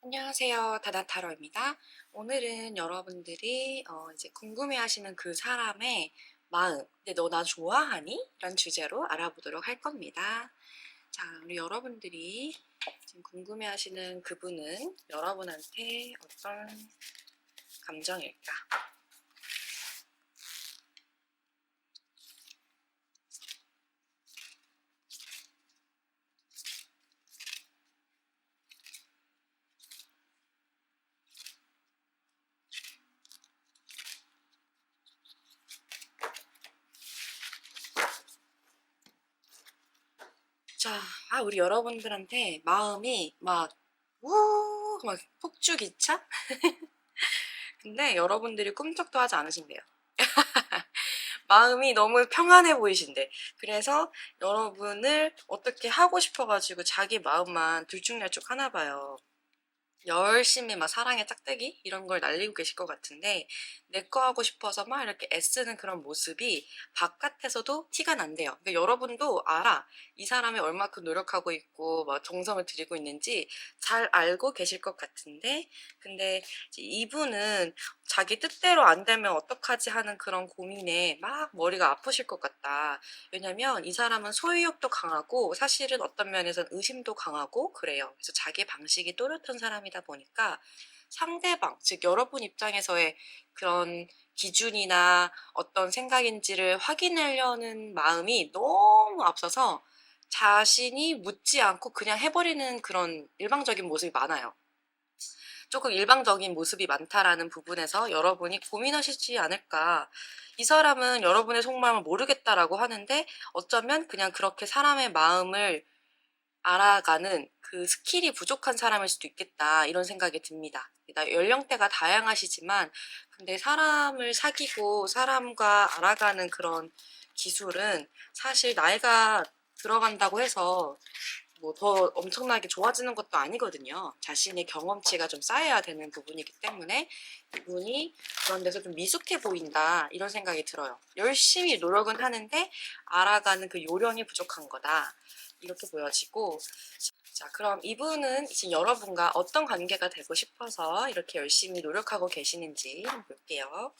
안녕하세요. 다다타로입니다. 오늘은 여러분들이 이제 궁금해하시는 그 사람의 마음, 근데 너 나 좋아하니? 라는 주제로 알아보도록 할 겁니다. 자, 우리 여러분들이 지금 궁금해하시는 그분은 여러분한테 어떤 감정일까? 자, 우리 여러분들한테 마음이 막 폭주기차? 근데 여러분들이 꿈쩍도 하지 않으신대요. 마음이 너무 평안해 보이신데, 그래서 여러분을 어떻게 하고 싶어가지고 자기 마음만 들쭉날쭉 하나 봐요. 열심히 막 사랑의 짝대기 이런 걸 날리고 계실 것 같은데, 내 거 하고 싶어서 막 이렇게 애쓰는 그런 모습이 바깥에서도 티가 난대요. 그러니까 여러분도 알아. 이 사람이 얼마큼 노력하고 있고 막 정성을 들이고 있는지 잘 알고 계실 것 같은데, 근데 이제 이분은 자기 뜻대로 안 되면 어떡하지 하는 그런 고민에 막 머리가 아프실 것 같다. 왜냐면 이 사람은 소유욕도 강하고 사실은 어떤 면에서는 의심도 강하고 그래요. 그래서 자기 방식이 또렷한 사람이다 보니까 상대방, 즉 여러분 입장에서의 그런 기준이나 어떤 생각인지를 확인하려는 마음이 너무 앞서서 자신이 묻지 않고 그냥 해버리는 그런 일방적인 모습이 많아요. 조금 일방적인 모습이 많다라는 부분에서 여러분이 고민하시지 않을까. 이 사람은 여러분의 속마음을 모르겠다라고 하는데 어쩌면 그냥 그렇게 사람의 마음을 알아가는 그 스킬이 부족한 사람일 수도 있겠다, 이런 생각이 듭니다. 연령대가 다양하시지만 근데 사람을 사귀고 사람과 알아가는 그런 기술은 사실 나이가 들어간다고 해서 뭐 더 엄청나게 좋아지는 것도 아니거든요. 자신의 경험치가 좀 쌓여야 되는 부분이기 때문에 이분이 그런 데서 좀 미숙해 보인다, 이런 생각이 들어요. 열심히 노력은 하는데 알아가는 그 요령이 부족한 거다, 이렇게 보여지고. 자, 그럼 이분은 지금 여러분과 어떤 관계가 되고 싶어서 이렇게 열심히 노력하고 계시는지 한번 볼게요.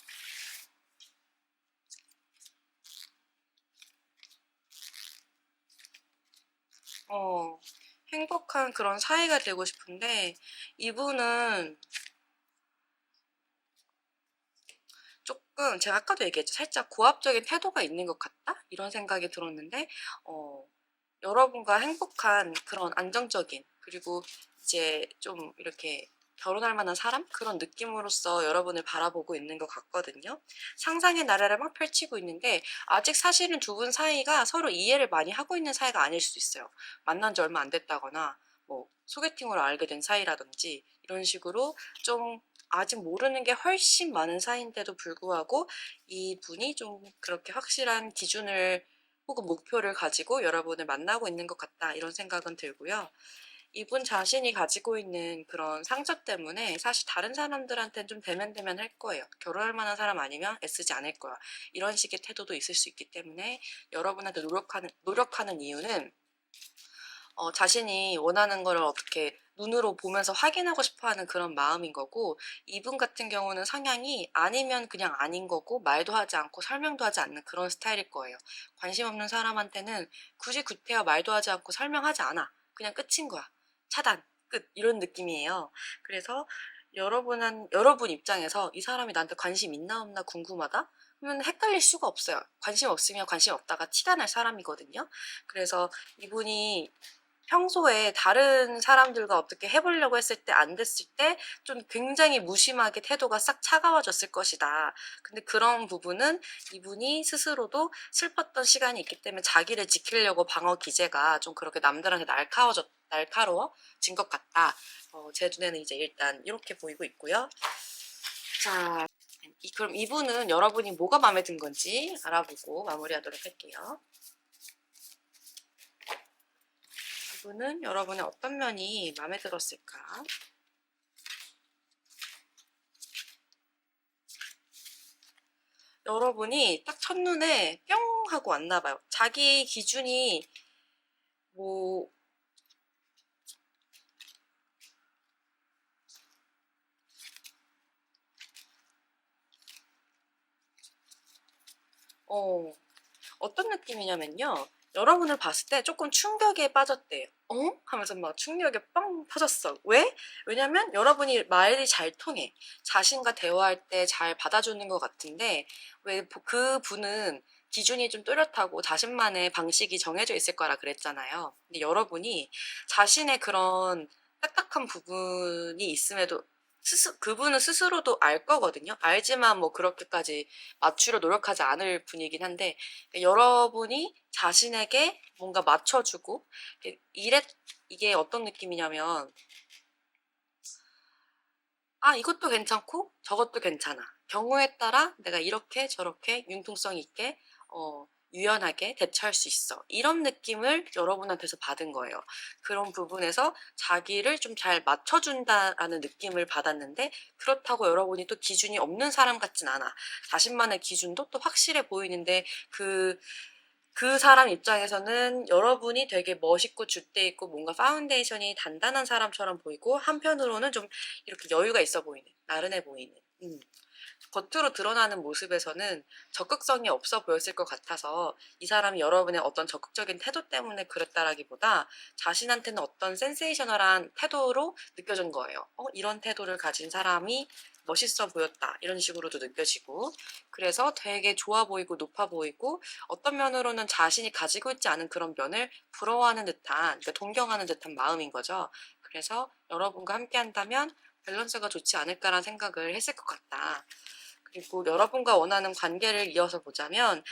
어, 행복한 그런 사이가 되고 싶은데 이분은 조금, 제가 아까도 얘기했죠. 살짝 고압적인 태도가 있는 것 같다? 이런 생각이 들었는데, 어, 여러분과 행복한 그런 안정적인, 그리고 이제 좀 이렇게 결혼할 만한 사람? 그런 느낌으로서 여러분을 바라보고 있는 것 같거든요. 상상의 나래를 막 펼치고 있는데, 아직 사실은 두 분 사이가 서로 이해를 많이 하고 있는 사이가 아닐 수도 있어요. 만난 지 얼마 안 됐다거나, 뭐, 소개팅으로 알게 된 사이라든지, 이런 식으로 좀 아직 모르는 게 훨씬 많은 사이인데도 불구하고 이분이 좀 그렇게 확실한 기준을 혹은 목표를 가지고 여러분을 만나고 있는 것 같다, 이런 생각은 들고요. 이분 자신이 가지고 있는 그런 상처 때문에 사실 다른 사람들한테는 좀 대면대면 할 거예요. 결혼할 만한 사람 아니면 애쓰지 않을 거야, 이런 식의 태도도 있을 수 있기 때문에 여러분한테 노력하는 이유는 자신이 원하는 거를 어떻게 눈으로 보면서 확인하고 싶어 하는 그런 마음인 거고, 이분 같은 경우는 성향이 아니면 그냥 아닌 거고 말도 하지 않고 설명도 하지 않는 그런 스타일일 거예요. 관심 없는 사람한테는 굳이 구태여 말도 하지 않고 설명하지 않아. 그냥 끝인 거야. 차단, 끝. 이런 느낌이에요. 그래서 여러분 입장에서 이 사람이 나한테 관심 있나 없나 궁금하다? 그러면 헷갈릴 수가 없어요. 관심 없으면 관심 없다가 티가 날 사람이거든요. 그래서 이분이 평소에 다른 사람들과 어떻게 해보려고 했을 때 안 됐을 때 좀 굉장히 무심하게 태도가 싹 차가워졌을 것이다. 근데 그런 부분은 이분이 스스로도 슬펐던 시간이 있기 때문에 자기를 지키려고 방어 기제가 좀 그렇게 남들한테 날카로워진 것 같다. 제 눈에는 이제 일단 이렇게 보이고 있고요. 자, 그럼 이분은 여러분이 뭐가 마음에 든 건지 알아보고 마무리하도록 할게요. 이분은 여러분의 어떤 면이 마음에 들었을까? 여러분이 딱 첫눈에 뿅 하고 왔나 봐요. 자기 기준이 뭐 어, 어떤 느낌이냐면요. 여러분을 봤을 때 조금 충격에 빠졌대요. 어? 하면서 막 충격에 빵 터졌어. 왜? 왜냐면 여러분이 말이 잘 통해. 자신과 대화할 때 잘 받아주는 것 같은데, 왜 그 분은 기준이 좀 뚜렷하고 자신만의 방식이 정해져 있을 거라 그랬잖아요. 근데 여러분이 자신의 그런 딱딱한 부분이 있음에도 그분은 스스로도 알 거거든요. 알지만 뭐 그렇게까지 맞추려 노력하지 않을 분이긴 한데, 여러분이 자신에게 뭔가 맞춰주고 이게 어떤 느낌이냐면, 아, 이것도 괜찮고 저것도 괜찮아. 경우에 따라 내가 이렇게 저렇게 융통성 있게 유연하게 대처할 수 있어. 이런 느낌을 여러분한테서 받은 거예요. 그런 부분에서 자기를 좀 잘 맞춰준다라는 느낌을 받았는데, 그렇다고 여러분이 또 기준이 없는 사람 같진 않아. 자신만의 기준도 또 확실해 보이는데, 그 사람 입장에서는 여러분이 되게 멋있고 줏대 있고 뭔가 파운데이션이 단단한 사람처럼 보이고, 한편으로는 좀 이렇게 여유가 있어 보이는, 나른해 보이는. 겉으로 드러나는 모습에서는 적극성이 없어 보였을 것 같아서, 이 사람이 여러분의 어떤 적극적인 태도 때문에 그랬다라기보다 자신한테는 어떤 센세이셔널한 태도로 느껴진 거예요. 이런 태도를 가진 사람이 멋있어 보였다, 이런 식으로도 느껴지고, 그래서 되게 좋아 보이고 높아 보이고, 어떤 면으로는 자신이 가지고 있지 않은 그런 면을 부러워하는 듯한, 그러니까 동경하는 듯한 마음인 거죠. 그래서 여러분과 함께 한다면 밸런스가 좋지 않을까라는 생각을 했을 것 같다. 그리고 여러분과 원하는 관계를 이어서 보자면,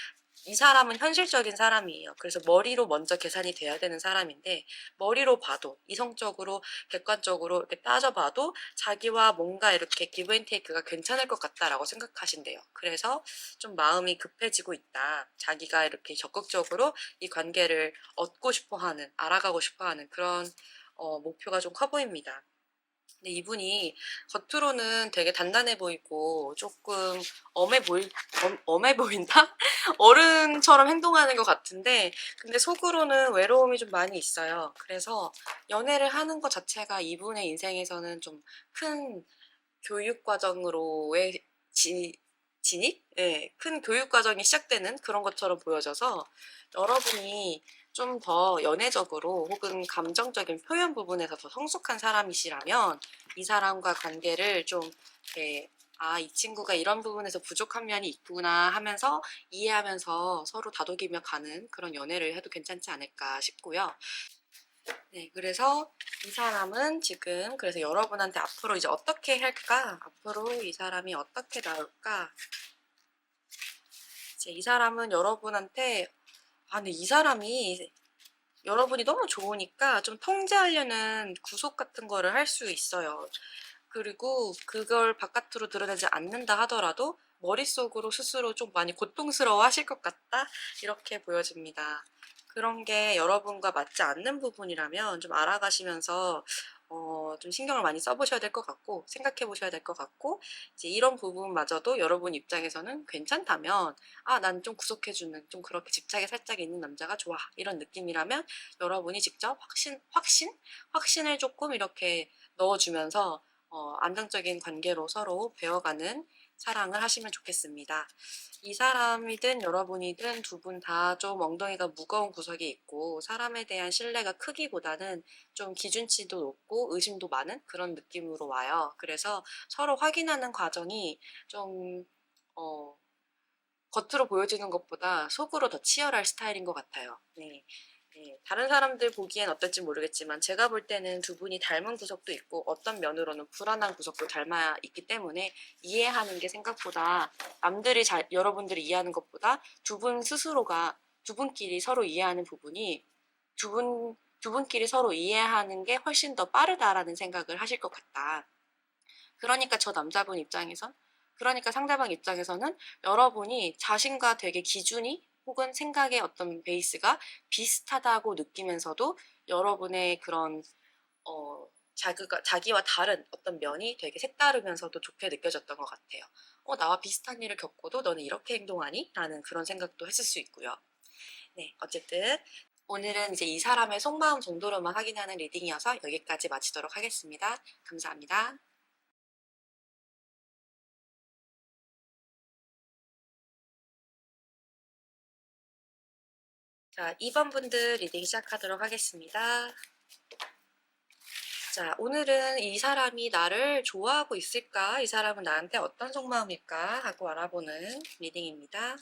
이 사람은 현실적인 사람이에요. 그래서 머리로 먼저 계산이 돼야 되는 사람인데, 머리로 봐도, 이성적으로 객관적으로 이렇게 따져봐도 자기와 뭔가 이렇게 기브 앤 테이크가 괜찮을 것 같다라고 생각하신대요. 그래서 좀 마음이 급해지고 있다. 자기가 이렇게 적극적으로 이 관계를 얻고 싶어하는, 알아가고 싶어하는 그런 목표가 좀 커 보입니다. 근데 이분이 겉으로는 되게 단단해 보이고 조금 엄해 보인다? 어른처럼 행동하는 것 같은데, 근데 속으로는 외로움이 좀 많이 있어요. 그래서 연애를 하는 것 자체가 이분의 인생에서는 좀 큰 교육 과정으로의 진입? 예, 큰 교육 과정이 시작되는 그런 것처럼 보여져서, 여러분이 좀 더 연애적으로 혹은 감정적인 표현 부분에서 더 성숙한 사람이시라면, 이 사람과 관계를 좀 이렇게, 아, 이 친구가 이런 부분에서 부족한 면이 있구나 하면서 이해하면서 서로 다독이며 가는 그런 연애를 해도 괜찮지 않을까 싶고요. 네, 그래서 이 사람은 지금, 그래서 여러분한테 앞으로 이제 어떻게 할까? 앞으로 이 사람이 어떻게 나올까? 이제 이 사람은 여러분한테, 아, 근데 이 사람이 여러분이 너무 좋으니까 좀 통제하려는 구속 같은 거를 할 수 있어요. 그리고 그걸 바깥으로 드러내지 않는다 하더라도 머릿속으로 스스로 좀 많이 고통스러워 하실 것 같다? 이렇게 보여집니다. 그런 게 여러분과 맞지 않는 부분이라면 좀 알아가시면서 좀 신경을 많이 써보셔야 될 것 같고, 생각해 보셔야 될 것 같고, 이제 이런 부분마저도 여러분 입장에서는 괜찮다면, 아, 난 좀 구속해주는, 좀 그렇게 집착이 살짝 있는 남자가 좋아, 이런 느낌이라면 여러분이 직접 확신을 조금 이렇게 넣어주면서 안정적인 관계로 서로 배워가는 사랑을 하시면 좋겠습니다. 이 사람이든 여러분이든 두 분 다 좀 엉덩이가 무거운 구석이 있고, 사람에 대한 신뢰가 크기보다는 좀 기준치도 높고 의심도 많은 그런 느낌으로 와요. 그래서 서로 확인하는 과정이 좀 어, 겉으로 보여지는 것보다 속으로 더 치열할 스타일인 것 같아요. 네. 네, 다른 사람들 보기엔 어떨지 모르겠지만 제가 볼 때는 두 분이 닮은 구석도 있고 어떤 면으로는 불안한 구석도 닮아 있기 때문에, 이해하는 게 생각보다 여러분들이 이해하는 것보다 두 분끼리 서로 이해하는 부분이 두 분끼리 서로 이해하는 게 훨씬 더 빠르다라는 생각을 하실 것 같다. 그러니까 그러니까 상대방 입장에서는 여러분이 자신과 되게 기준이 혹은 생각의 어떤 베이스가 비슷하다고 느끼면서도 여러분의 그런 자기와 다른 어떤 면이 되게 색다르면서도 좋게 느껴졌던 것 같아요. 나와 비슷한 일을 겪고도 너는 이렇게 행동하니? 라는 그런 생각도 했을 수 있고요. 네, 어쨌든 오늘은 이제 이 사람의 속마음 정도로만 확인하는 리딩이어서 여기까지 마치도록 하겠습니다. 감사합니다. 자, 2번 분들 리딩 시작하도록 하겠습니다. 자, 오늘은 이 사람이 나를 좋아하고 있을까? 이 사람은 나한테 어떤 속마음일까? 하고 알아보는 리딩입니다.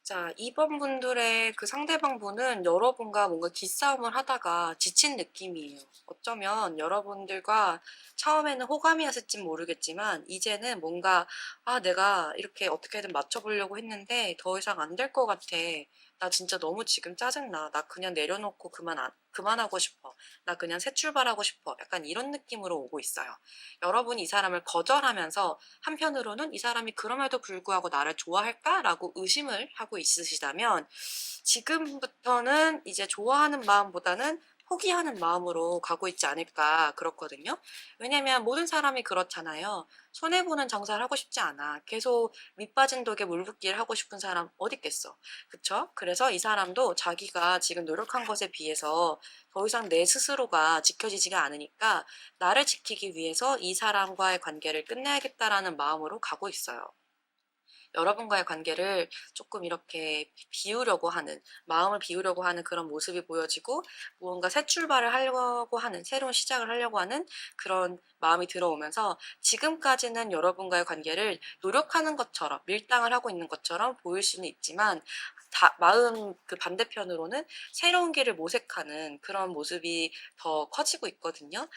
자, 2번 분들의 그 상대방 분은 여러분과 뭔가 기싸움을 하다가 지친 느낌이에요. 어쩌면 여러분들과 처음에는 호감이었을진 모르겠지만 이제는 뭔가 내가 이렇게 어떻게든 맞춰보려고 했는데 더 이상 안 될 것 같아. 나 진짜 너무 지금 짜증나. 나 그냥 내려놓고 그만하고 싶어. 나 그냥 새 출발하고 싶어. 약간 이런 느낌으로 오고 있어요. 여러분이 이 사람을 거절하면서 한편으로는 이 사람이 그럼에도 불구하고 나를 좋아할까라고 의심을 하고 있으시다면 지금부터는 이제 좋아하는 마음보다는 포기하는 마음으로 가고 있지 않을까 그렇거든요. 왜냐면 모든 사람이 그렇잖아요. 손해보는 장사를 하고 싶지 않아. 계속 밑빠진 독에 물 붓기를 하고 싶은 사람 어디 있겠어. 그쵸? 그래서 이 사람도 자기가 지금 노력한 것에 비해서 더 이상 내 스스로가 지켜지지가 않으니까 나를 지키기 위해서 이 사람과의 관계를 끝내야겠다라는 마음으로 가고 있어요. 여러분과의 관계를 조금 이렇게 비우려고 하는, 마음을 비우려고 하는 그런 모습이 보여지고 무언가 새 출발을 하려고 하는, 새로운 시작을 하려고 하는 그런 마음이 들어오면서 지금까지는 여러분과의 관계를 노력하는 것처럼, 밀당을 하고 있는 것처럼 보일 수는 있지만 마음 그 반대편으로는 새로운 길을 모색하는 그런 모습이 더 커지고 있거든요.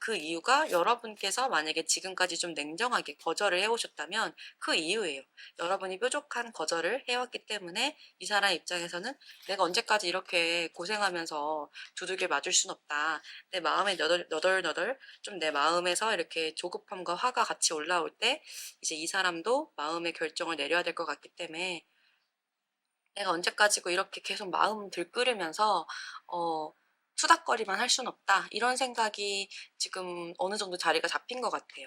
그 이유가 여러분께서 만약에 지금까지 좀 냉정하게 거절을 해오셨다면 그 이유예요. 여러분이 뾰족한 거절을 해왔기 때문에 이 사람 입장에서는 내가 언제까지 이렇게 고생하면서 두들겨 맞을 순 없다. 내 마음에 너덜너덜 좀 내 마음에서 이렇게 조급함과 화가 같이 올라올 때 이제 이 사람도 마음의 결정을 내려야 될 것 같기 때문에 내가 언제까지고 이렇게 계속 마음 들끓으면서 투닥거리만 할 순 없다. 이런 생각이 지금 어느 정도 자리가 잡힌 것 같아요.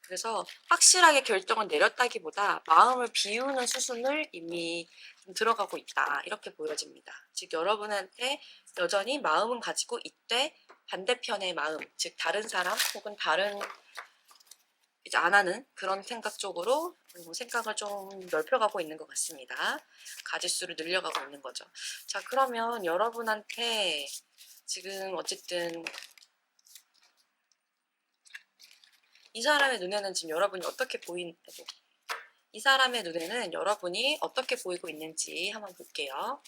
그래서 확실하게 결정을 내렸다기보다 마음을 비우는 수순을 이미 좀 들어가고 있다. 이렇게 보여집니다. 즉 여러분한테 여전히 마음은 가지고 있되 반대편의 마음, 즉 다른 사람 혹은 다른 이제 안 하는 그런 생각 쪽으로 생각을 좀 넓혀가고 있는 것 같습니다. 가짓수를 늘려가고 있는 거죠. 자, 그러면 여러분한테 지금 어쨌든 이 사람의 눈에는 지금 여러분이 어떻게 이 사람의 눈에는 여러분이 어떻게 보이고 있는지 한번 볼게요.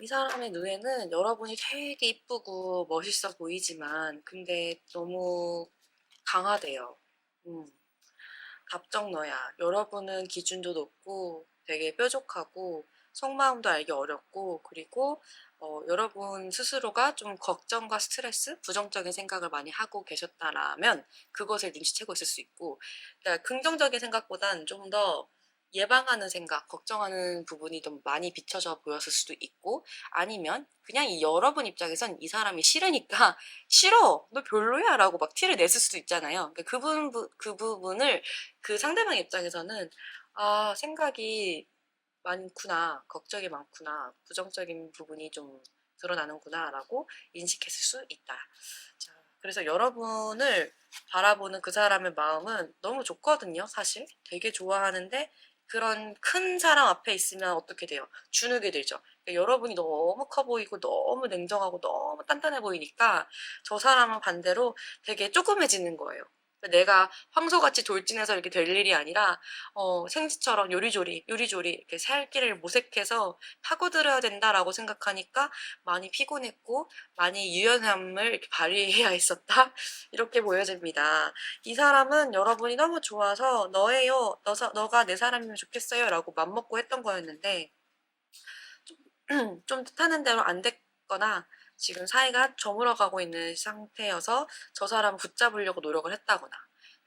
이 사람의 눈에는 여러분이 되게 이쁘고 멋있어 보이지만 근데 너무 강하대요. 답정 너야. 여러분은 기준도 높고 되게 뾰족하고 속마음도 알기 어렵고 그리고 여러분 스스로가 좀 걱정과 스트레스, 부정적인 생각을 많이 하고 계셨다라면 그것을 눈치채고 있을 수 있고 그러니까 긍정적인 생각보단 좀 더 예방하는 생각, 걱정하는 부분이 좀 많이 비춰져 보였을 수도 있고 아니면 그냥 여러분 입장에선 이 사람이 싫으니까 싫어, 너 별로야 라고 막 티를 냈을 수도 있잖아요. 그러니까 그 부분을 그 상대방 입장에서는 생각이 많구나, 걱정이 많구나, 부정적인 부분이 좀 드러나는구나 라고 인식했을 수 있다. 자, 그래서 여러분을 바라보는 그 사람의 마음은 너무 좋거든요, 사실. 되게 좋아하는데 그런 큰 사람 앞에 있으면 어떻게 돼요? 주눅이 들죠. 그러니까 여러분이 너무 커 보이고 너무 냉정하고 너무 단단해 보이니까 저 사람은 반대로 되게 조그매지는 거예요. 내가 황소같이 돌진해서 이렇게 될 일이 아니라 생쥐처럼 요리조리 이렇게 살 길을 모색해서 파고들어야 된다라고 생각하니까 많이 피곤했고 많이 유연함을 이렇게 발휘해야 했었다 이렇게 보여집니다. 이 사람은 여러분이 너무 좋아서 너예요, 너가 내 사람이면 좋겠어요 라고 맘먹고 했던 거였는데 좀 뜻하는 대로 안 됐거나 지금 사이가 저물어가고 있는 상태여서 저 사람을 붙잡으려고 노력을 했다거나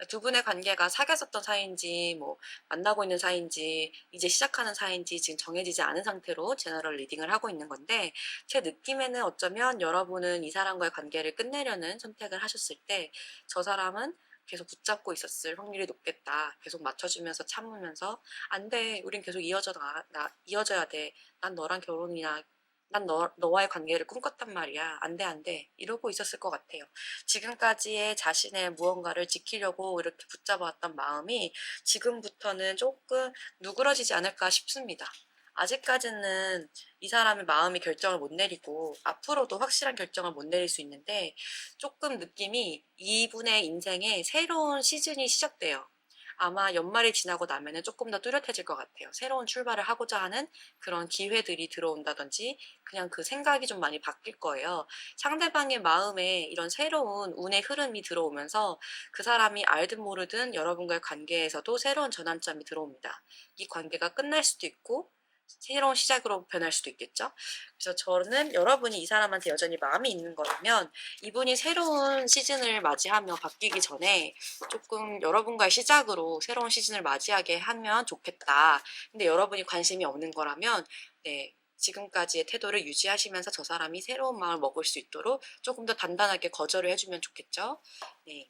두 분의 관계가 사귀었었던 사이인지 뭐 만나고 있는 사이인지 이제 시작하는 사이인지 지금 정해지지 않은 상태로 제너럴 리딩을 하고 있는 건데, 제 느낌에는 어쩌면 여러분은 이 사람과의 관계를 끝내려는 선택을 하셨을 때 저 사람은 계속 붙잡고 있었을 확률이 높겠다. 계속 맞춰주면서 참으면서 안 돼. 우린 계속 이어져야 돼. 난 너랑 결혼이나 난 너와의 관계를 꿈꿨단 말이야. 안 돼, 안 돼. 이러고 있었을 것 같아요. 지금까지의 자신의 무언가를 지키려고 이렇게 붙잡아왔던 마음이 지금부터는 조금 누그러지지 않을까 싶습니다. 아직까지는 이 사람의 마음이 결정을 못 내리고 앞으로도 확실한 결정을 못 내릴 수 있는데, 조금 느낌이 이분의 인생에 새로운 시즌이 시작돼요. 아마 연말이 지나고 나면은 조금 더 뚜렷해질 것 같아요. 새로운 출발을 하고자 하는 그런 기회들이 들어온다든지 그냥 그 생각이 좀 많이 바뀔 거예요. 상대방의 마음에 이런 새로운 운의 흐름이 들어오면서 그 사람이 알든 모르든 여러분과의 관계에서도 새로운 전환점이 들어옵니다. 이 관계가 끝날 수도 있고 새로운 시작으로 변할 수도 있겠죠. 그래서 저는 여러분이 이 사람한테 여전히 마음이 있는 거라면 이분이 새로운 시즌을 맞이하며 바뀌기 전에 조금 여러분과의 시작으로 새로운 시즌을 맞이하게 하면 좋겠다. 근데 여러분이 관심이 없는 거라면 네, 지금까지의 태도를 유지하시면서 저 사람이 새로운 마음을 먹을 수 있도록 조금 더 단단하게 거절을 해주면 좋겠죠. 네.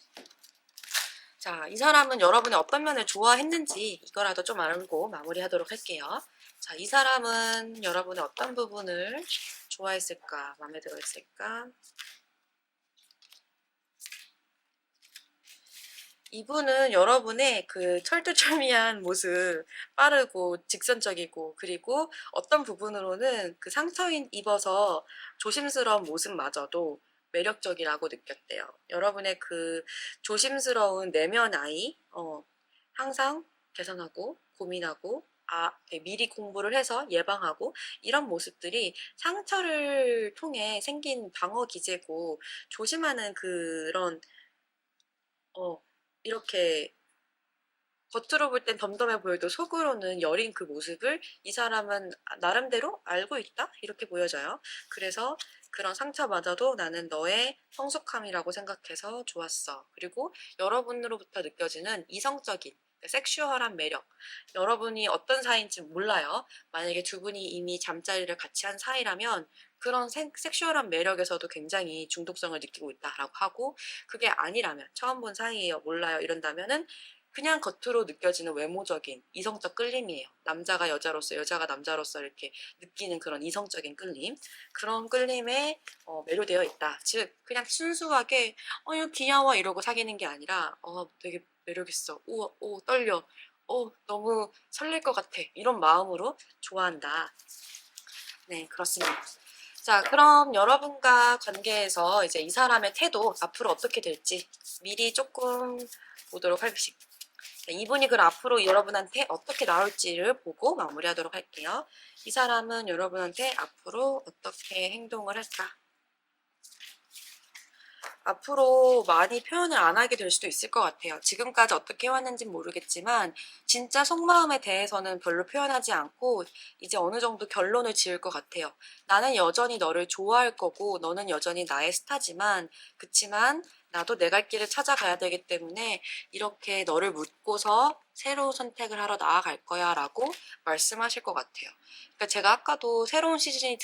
자, 이 사람은 여러분의 어떤 면을 좋아했는지 이거라도 좀 알고 마무리하도록 할게요. 자, 이 사람은 여러분의 어떤 부분을 좋아했을까, 마음에 들어 했을까? 이분은 여러분의 그 철두철미한 모습, 빠르고 직선적이고, 그리고 어떤 부분으로는 그 상처인 입어서 조심스러운 모습마저도 매력적이라고 느꼈대요. 여러분의 그 조심스러운 내면 아이, 항상 개선하고 고민하고 미리 공부를 해서 예방하고 이런 모습들이 상처를 통해 생긴 방어 기제고, 조심하는 그런 어, 이렇게 겉으로 볼 땐 덤덤해 보여도 속으로는 여린 그 모습을 이 사람은 나름대로 알고 있다? 이렇게 보여져요. 그래서 그런 상처마저도 나는 너의 성숙함이라고 생각해서 좋았어. 그리고 여러분으로부터 느껴지는 이성적인 섹슈얼한 매력. 여러분이 어떤 사이인지 몰라요. 만약에 두 분이 이미 잠자리를 같이 한 사이라면 그런 섹슈얼한 매력에서도 굉장히 중독성을 느끼고 있다라고 하고, 그게 아니라면 처음 본 사이예요, 몰라요 이런다면은 그냥 겉으로 느껴지는 외모적인 이성적 끌림이에요. 남자가 여자로서, 여자가 남자로서 이렇게 느끼는 그런 이성적인 끌림. 그런 끌림에 매료되어 있다. 즉, 그냥 순수하게, 이거 귀여워 이러고 사귀는 게 아니라, 되게 매력있어. 오, 떨려. 너무 설렐 것 같아. 이런 마음으로 좋아한다. 네, 그렇습니다. 자, 그럼 여러분과 관계에서 이제 이 사람의 태도 앞으로 어떻게 될지 미리 조금 보도록 하겠습니다. 이분이 그럼 앞으로 여러분한테 어떻게 나올지를 보고 마무리하도록 할게요. 이 사람은 여러분한테 앞으로 어떻게 행동을 할까? 앞으로 많이 표현을 안 하게 될 수도 있을 것 같아요. 지금까지 어떻게 해왔는지는 모르겠지만 진짜 속마음에 대해서는 별로 표현하지 않고 이제 어느 정도 결론을 지을 것 같아요. 나는 여전히 너를 좋아할 거고 너는 여전히 나의 스타지만, 그치만 나도 내 갈 길을 찾아가야 되기 때문에 이렇게 너를 묻고서 새로운 선택을 하러 나아갈 거야 라고 말씀하실 것 같아요. 그러니까 제가 아까도 새로운 시즌,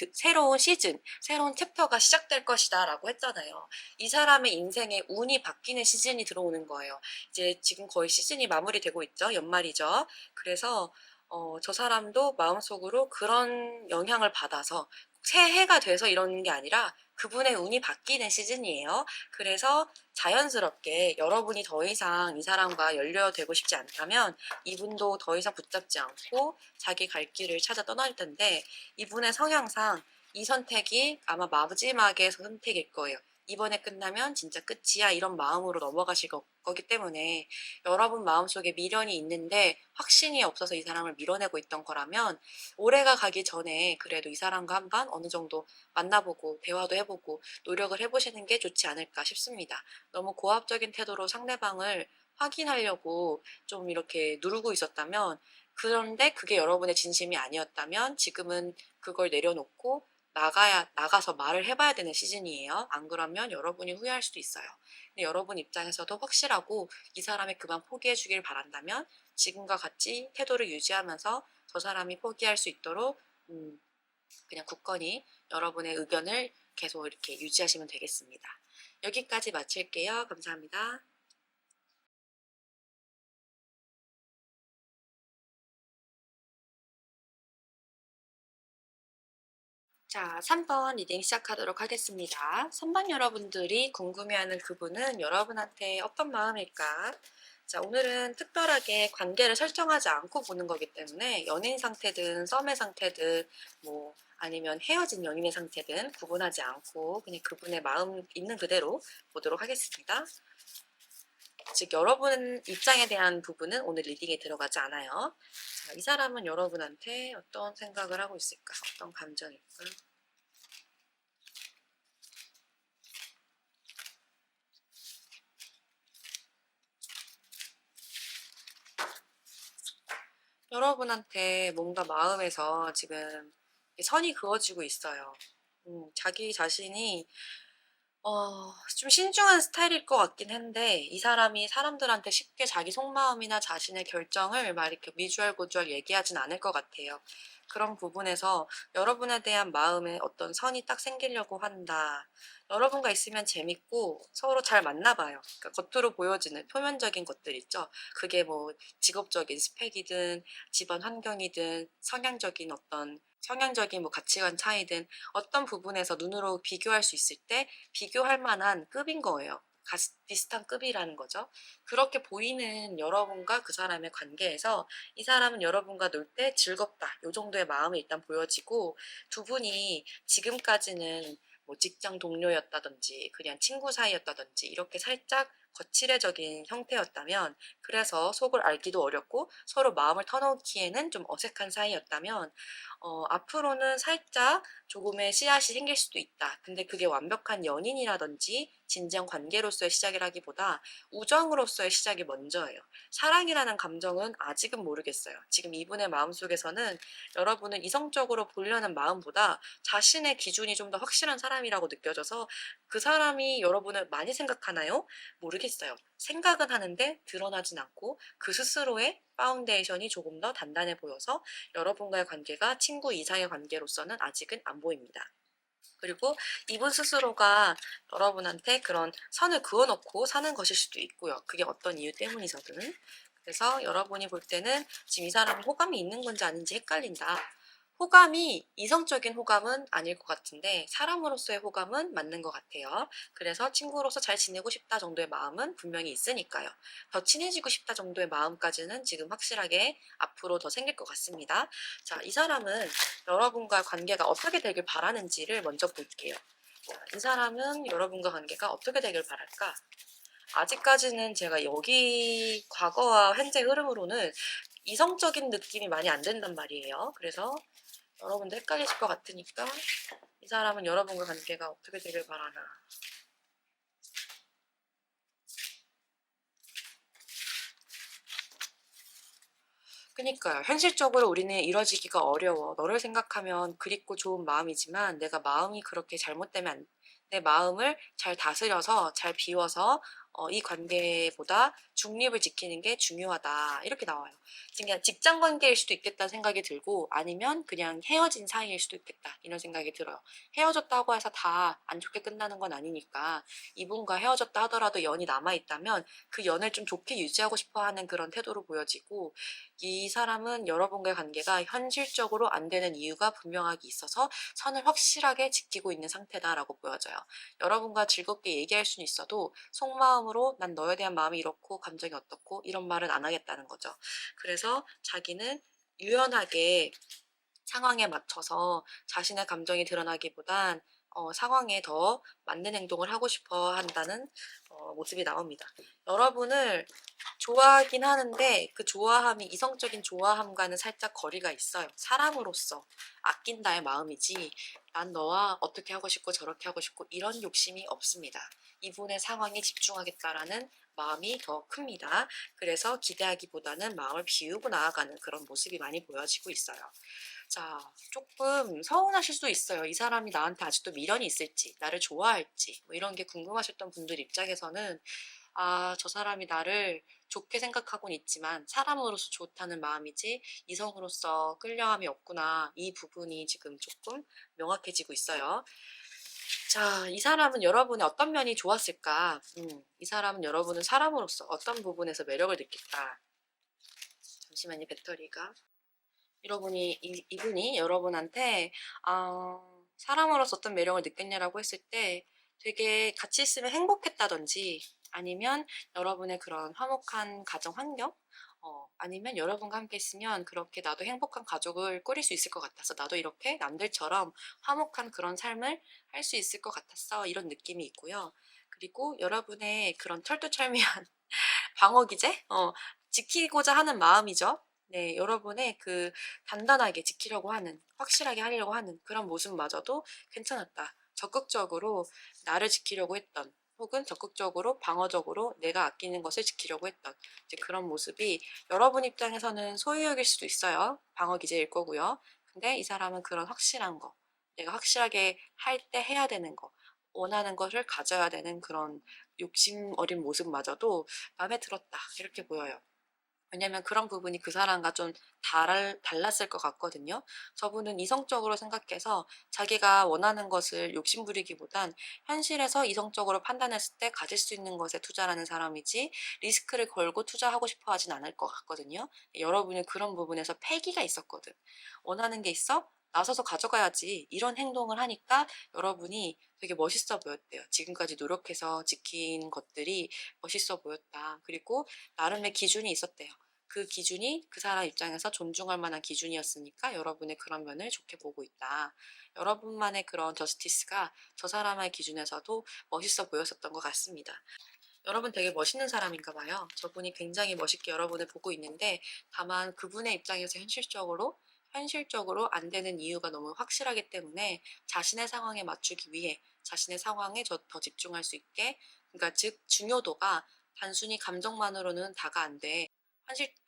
새로운 챕터가 시작될 것이다 라고 했잖아요. 이 사람의 인생에 운이 바뀌는 시즌이 들어오는 거예요. 이제 지금 거의 시즌이 마무리되고 있죠. 연말이죠. 그래서 저 사람도 마음속으로 그런 영향을 받아서 새해가 돼서 이러는 게 아니라 그분의 운이 바뀌는 시즌이에요. 그래서 자연스럽게 여러분이 더 이상 이 사람과 연결되고 싶지 않다면 이분도 더 이상 붙잡지 않고 자기 갈 길을 찾아 떠날 텐데, 이분의 성향상 이 선택이 아마 마지막의 선택일 거예요. 이번에 끝나면 진짜 끝이야 이런 마음으로 넘어가실 거기 때문에, 여러분 마음속에 미련이 있는데 확신이 없어서 이 사람을 밀어내고 있던 거라면 올해가 가기 전에 그래도 이 사람과 한번 어느 정도 만나보고 대화도 해보고 노력을 해보시는 게 좋지 않을까 싶습니다. 너무 고압적인 태도로 상대방을 확인하려고 좀 이렇게 누르고 있었다면, 그런데 그게 여러분의 진심이 아니었다면 지금은 그걸 내려놓고 나가서 말을 해봐야 되는 시즌이에요. 안 그러면 여러분이 후회할 수도 있어요. 근데 여러분 입장에서도 확실하고 이 사람이 그만 포기해 주길 바란다면 지금과 같이 태도를 유지하면서 저 사람이 포기할 수 있도록 그냥 굳건히 여러분의 의견을 계속 이렇게 유지하시면 되겠습니다. 여기까지 마칠게요. 감사합니다. 자, 3번 리딩 시작하도록 하겠습니다. 선반 여러분들이 궁금해하는 그분은 여러분한테 어떤 마음일까? 자, 오늘은 특별하게 관계를 설정하지 않고 보는 거기 때문에 연인 상태든 썸의 상태든 뭐 아니면 헤어진 연인의 상태든 구분하지 않고 그냥 그분의 마음 있는 그대로 보도록 하겠습니다. 즉 여러분 입장에 대한 부분은 오늘 리딩에 들어가지 않아요. 자, 이 사람은 여러분한테 어떤 생각을 하고 있을까? 어떤 감정일까? 여러분한테 뭔가 마음에서 지금 선이 그어지고 있어요. 자기 자신이 좀 신중한 스타일일 것 같긴 한데 이 사람이 사람들한테 쉽게 자기 속마음이나 자신의 결정을 막 이렇게 미주알고주알 얘기하진 않을 것 같아요. 그런 부분에서 여러분에 대한 마음에 어떤 선이 딱 생기려고 한다. 여러분과 있으면 재밌고 서로 잘 맞나 봐요. 그러니까 겉으로 보여지는 표면적인 것들 있죠. 그게 뭐 직업적인 스펙이든 집안 환경이든 성향적인 뭐 가치관 차이든 어떤 부분에서 눈으로 비교할 수 있을 때 비교할 만한 급인 거예요. 비슷한 급이라는 거죠. 그렇게 보이는 여러분과 그 사람의 관계에서 이 사람은 여러분과 놀 때 즐겁다. 요 정도의 마음이 일단 보여지고 두 분이 지금까지는 뭐 직장 동료였다든지 그냥 친구 사이였다든지 이렇게 살짝 거칠애적인 형태였다면 그래서 속을 알기도 어렵고 서로 마음을 터놓기에는 좀 어색한 사이였다면 앞으로는 살짝 조금의 씨앗이 생길 수도 있다. 근데 그게 완벽한 연인이라든지 진정 관계로서의 시작이라기보다 우정으로서의 시작이 먼저예요. 사랑이라는 감정은 아직은 모르겠어요. 지금 이분의 마음속에서는 여러분은 이성적으로 보려는 마음보다 자신의 기준이 좀 더 확실한 사람이라고 느껴져서 그 사람이 여러분을 많이 생각하나요? 모르겠어요. 생각은 하는데 드러나진 않고 그 스스로의 파운데이션이 조금 더 단단해 보여서 여러분과의 관계가 친구 이상의 관계로서는 아직은 안 보입니다. 그리고 이분 스스로가 여러분한테 그런 선을 그어놓고 사는 것일 수도 있고요. 그게 어떤 이유 때문이서든. 그래서 여러분이 볼 때는 지금 이 사람은 호감이 있는 건지 아닌지 헷갈린다. 호감이 이성적인 호감은 아닐 것 같은데 사람으로서의 호감은 맞는 것 같아요. 그래서 친구로서 잘 지내고 싶다 정도의 마음은 분명히 있으니까요. 더 친해지고 싶다 정도의 마음까지는 지금 확실하게 앞으로 더 생길 것 같습니다. 자, 이 사람은 여러분과 관계가 어떻게 되길 바라는지를 먼저 볼게요. 자, 이 사람은 여러분과 관계가 어떻게 되길 바랄까? 아직까지는 제가 여기 과거와 현재 흐름으로는 이성적인 느낌이 많이 안 든단 말이에요. 그래서 여러분도 헷갈리실 것 같으니까 이 사람은 여러분과 관계가 어떻게 되길 바라나. 그니까요. 현실적으로 우리는 이뤄지기가 어려워. 너를 생각하면 그립고 좋은 마음이지만 내가 마음이 그렇게 잘못되면 내 마음을 잘 다스려서 잘 비워서 이 관계보다 중립을 지키는 게 중요하다. 이렇게 나와요. 지금 그냥 직장 관계일 수도 있겠다는 생각이 들고 아니면 그냥 헤어진 사이일 수도 있겠다. 이런 생각이 들어요. 헤어졌다고 해서 다 안 좋게 끝나는 건 아니니까 이분과 헤어졌다 하더라도 연이 남아있다면 그 연을 좀 좋게 유지하고 싶어 하는 그런 태도로 보여지고 이 사람은 여러분과의 관계가 현실적으로 안 되는 이유가 분명하게 있어서 선을 확실하게 지키고 있는 상태다라고 보여져요. 여러분과 즐겁게 얘기할 수는 있어도 속마음으로 난 너에 대한 마음이 이렇고 감정이 어떻고 이런 말은 안 하겠다는 거죠. 그래서 자기는 유연하게 상황에 맞춰서 자신의 감정이 드러나기보단 상황에 더 맞는 행동을 하고 싶어 한다는 모습이 나옵니다. 여러분을 좋아하긴 하는데 그 좋아함이 이성적인 좋아함과는 살짝 거리가 있어요. 사람으로서 아낀다의 마음이지 난 너와 어떻게 하고 싶고 저렇게 하고 싶고 이런 욕심이 없습니다. 이분의 상황에 집중하겠다라는 마음이 더 큽니다. 그래서 기대하기보다는 마음을 비우고 나아가는 그런 모습이 많이 보여지고 있어요. 자, 조금 서운하실 수도 있어요. 이 사람이 나한테 아직도 미련이 있을지, 나를 좋아할지, 뭐 이런 게 궁금하셨던 분들 입장에서는 아, 저 사람이 나를 좋게 생각하곤 있지만 사람으로서 좋다는 마음이지 이성으로서 끌려함이 없구나. 이 부분이 지금 조금 명확해지고 있어요. 자, 이 사람은 여러분의 어떤 면이 좋았을까? 이 사람은 여러분은 사람으로서 어떤 부분에서 매력을 느낄까? 잠시만요, 배터리가. 이분이 여러분한테, 사람으로서 어떤 매력을 느꼈냐라고 했을 때 되게 같이 있으면 행복했다든지 아니면 여러분의 그런 화목한 가정 환경? 아니면 여러분과 함께 있으면 그렇게 나도 행복한 가족을 꾸릴 수 있을 것 같아서 나도 이렇게 남들처럼 화목한 그런 삶을 할 수 있을 것 같았어. 이런 느낌이 있고요. 그리고 여러분의 그런 철두철미한 방어 기제? 지키고자 하는 마음이죠. 네, 여러분의 그 단단하게 지키려고 하는, 확실하게 하려고 하는 그런 모습마저도 괜찮았다. 적극적으로 나를 지키려고 했던, 혹은 적극적으로 방어적으로 내가 아끼는 것을 지키려고 했던 이제 그런 모습이 여러분 입장에서는 소유욕일 수도 있어요. 방어 기제일 거고요. 근데 이 사람은 그런 확실한 거, 내가 확실하게 할 때 해야 되는 거, 원하는 것을 가져야 되는 그런 욕심 어린 모습마저도 마음에 들었다. 이렇게 보여요. 왜냐면 그런 부분이 그 사람과 좀 달랐을 것 같거든요. 저분은 이성적으로 생각해서 자기가 원하는 것을 욕심부리기보단 현실에서 이성적으로 판단했을 때 가질 수 있는 것에 투자하는 사람이지 리스크를 걸고 투자하고 싶어 하진 않을 것 같거든요. 여러분은 그런 부분에서 패기가 있었거든. 원하는 게 있어? 나서서 가져가야지. 이런 행동을 하니까 여러분이 되게 멋있어 보였대요. 지금까지 노력해서 지킨 것들이 멋있어 보였다. 그리고 나름의 기준이 있었대요. 그 기준이 그 사람 입장에서 존중할 만한 기준이었으니까 여러분의 그런 면을 좋게 보고 있다. 여러분만의 그런 저스티스가 저 사람의 기준에서도 멋있어 보였었던 것 같습니다. 여러분 되게 멋있는 사람인가 봐요. 저분이 굉장히 멋있게 여러분을 보고 있는데 다만 그분의 입장에서 현실적으로 안 되는 이유가 너무 확실하기 때문에 자신의 상황에 맞추기 위해 자신의 상황에 더 집중할 수 있게 그러니까 즉 중요도가 단순히 감정만으로는 다가 안 돼.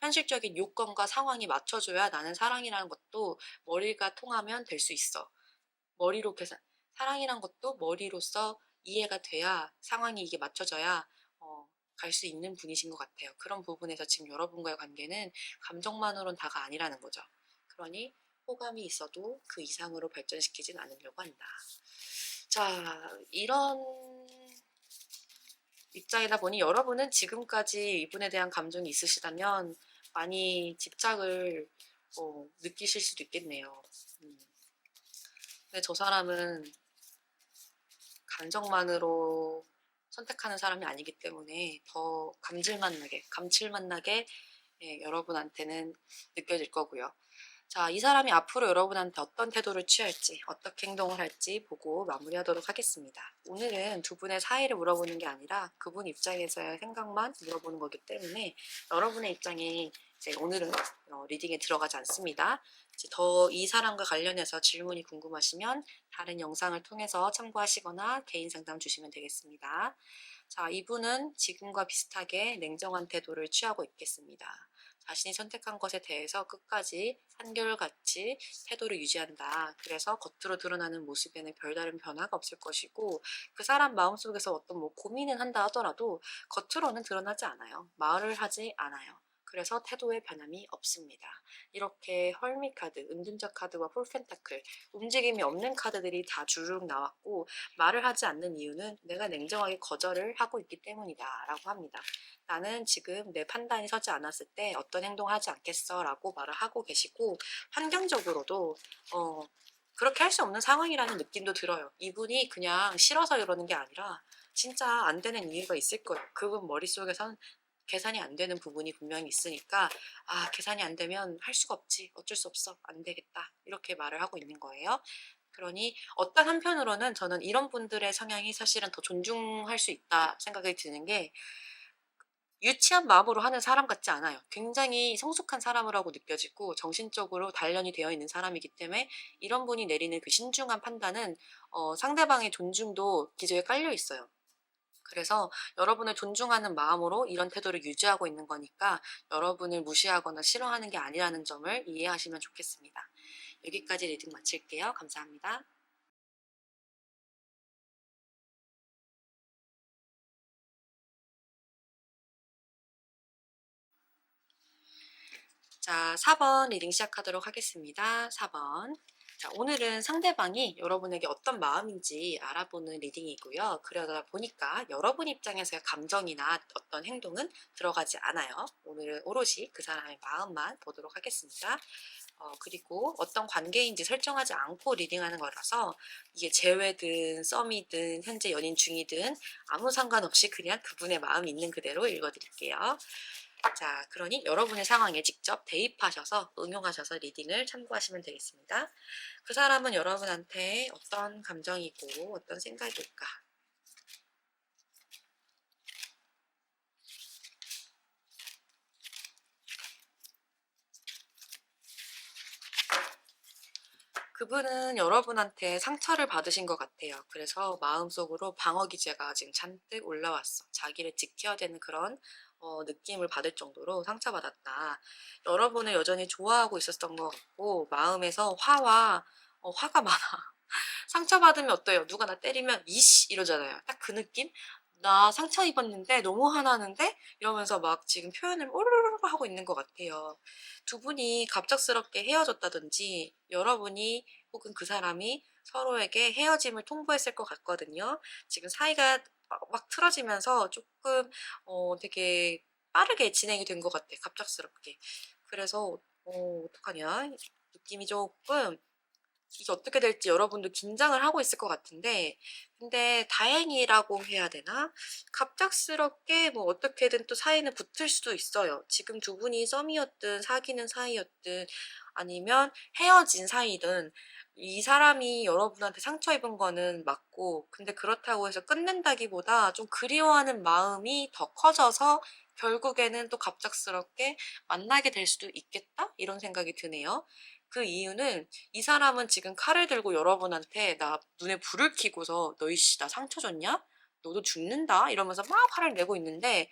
현실적인 요건과 상황이 맞춰줘야 나는 사랑이라는 것도 머리가 통하면 될 수 있어. 머리로 계산, 사랑이란 것도 머리로서 이해가 돼야 상황이 이게 맞춰져야 갈 수 있는 분이신 것 같아요. 그런 부분에서 지금 여러분과의 관계는 감정만으로는 다가 아니라는 거죠. 그러니 호감이 있어도 그 이상으로 발전시키진 않으려고 한다. 자, 이런 입장이다 보니 여러분은 지금까지 이분에 대한 감정이 있으시다면 많이 집착을 느끼실 수도 있겠네요. 근데 저 사람은 감정만으로 선택하는 사람이 아니기 때문에 더 감칠맛 나게 예, 여러분한테는 느껴질 거고요. 자, 이 사람이 앞으로 여러분한테 어떤 태도를 취할지, 어떻게 행동을 할지 보고 마무리하도록 하겠습니다. 오늘은 두 분의 사이를 물어보는 게 아니라 그분 입장에서의 생각만 물어보는 거기 때문에 여러분의 입장이 이제 오늘은 리딩에 들어가지 않습니다. 이제 더 이 사람과 관련해서 질문이 궁금하시면 다른 영상을 통해서 참고하시거나 개인 상담 주시면 되겠습니다. 자, 이분은 지금과 비슷하게 냉정한 태도를 취하고 있겠습니다. 자신이 선택한 것에 대해서 끝까지 한결같이 태도를 유지한다. 그래서 겉으로 드러나는 모습에는 별다른 변화가 없을 것이고 그 사람 마음속에서 어떤 뭐 고민을 한다 하더라도 겉으로는 드러나지 않아요. 말을 하지 않아요. 그래서 태도에 변함이 없습니다. 이렇게 헐미 카드, 은둔자 카드와 폴펜타클, 움직임이 없는 카드들이 다 주르륵 나왔고 말을 하지 않는 이유는 내가 냉정하게 거절을 하고 있기 때문이다 라고 합니다. 나는 지금 내 판단이 서지 않았을 때 어떤 행동을 하지 않겠어 라고 말을 하고 계시고 환경적으로도 그렇게 할 수 없는 상황이라는 느낌도 들어요. 이분이 그냥 싫어서 이러는 게 아니라 진짜 안 되는 이유가 있을 거예요. 그분 머릿속에선 계산이 안 되는 부분이 분명히 있으니까 아, 계산이 안 되면 할 수가 없지. 어쩔 수 없어. 안 되겠다. 이렇게 말을 하고 있는 거예요. 그러니 어떤 한편으로는 저는 이런 분들의 성향이 사실은 더 존중할 수 있다 생각이 드는 게 유치한 마음으로 하는 사람 같지 않아요. 굉장히 성숙한 사람이라고 느껴지고 정신적으로 단련이 되어 있는 사람이기 때문에 이런 분이 내리는 그 신중한 판단은 상대방의 존중도 기저에 깔려 있어요. 그래서 여러분을 존중하는 마음으로 이런 태도를 유지하고 있는 거니까 여러분을 무시하거나 싫어하는 게 아니라는 점을 이해하시면 좋겠습니다. 여기까지 리딩 마칠게요. 감사합니다. 자, 4번 리딩 시작하도록 하겠습니다. 4번. 자, 오늘은 상대방이 여러분에게 어떤 마음인지 알아보는 리딩이고요. 그러다 보니까 여러분 입장에서의 감정이나 어떤 행동은 들어가지 않아요. 오늘은 오롯이 그 사람의 마음만 보도록 하겠습니다. 그리고 어떤 관계인지 설정하지 않고 리딩하는 거라서 이게 재회든 썸이든 현재 연인 중이든 아무 상관없이 그냥 그분의 마음이 있는 그대로 읽어드릴게요. 자, 그러니 여러분의 상황에 직접 대입하셔서 응용하셔서 리딩을 참고하시면 되겠습니다. 그 사람은 여러분한테 어떤 감정이고 어떤 생각일까? 그분은 여러분한테 상처를 받으신 것 같아요. 그래서 마음속으로 방어 기제가 지금 잔뜩 올라왔어. 자기를 지켜야 되는 그런 느낌을 받을 정도로 상처받았다. 여러분을 여전히 좋아하고 있었던 것 같고 마음에서 화가 많아. 상처받으면 어때요? 누가 나 때리면 이씨 이러잖아요. 딱 그 느낌? 나 상처 입었는데 너무 화나는데? 이러면서 막 지금 표현을 오르르르 하고 있는 것 같아요. 두 분이 갑작스럽게 헤어졌다든지 여러분이 혹은 그 사람이 서로에게 헤어짐을 통보했을 것 같거든요. 지금 사이가 막 틀어지면서 조금 되게 빠르게 진행이 된 것 같아. 갑작스럽게. 그래서 어떡하냐? 느낌이 조금 이게 어떻게 될지 여러분도 긴장을 하고 있을 것 같은데 근데 다행이라고 해야 되나? 갑작스럽게 뭐 어떻게든 또 사이는 붙을 수도 있어요. 지금 두 분이 썸이었든 사귀는 사이였든 아니면 헤어진 사이든 이 사람이 여러분한테 상처 입은 거는 맞고 근데 그렇다고 해서 끝낸다기보다 좀 그리워하는 마음이 더 커져서 결국에는 또 갑작스럽게 만나게 될 수도 있겠다? 이런 생각이 드네요. 그 이유는 이 사람은 지금 칼을 들고 여러분한테 나 눈에 불을 켜고서 너 이씨 나 상처 줬냐? 너도 죽는다? 이러면서 막 화를 내고 있는데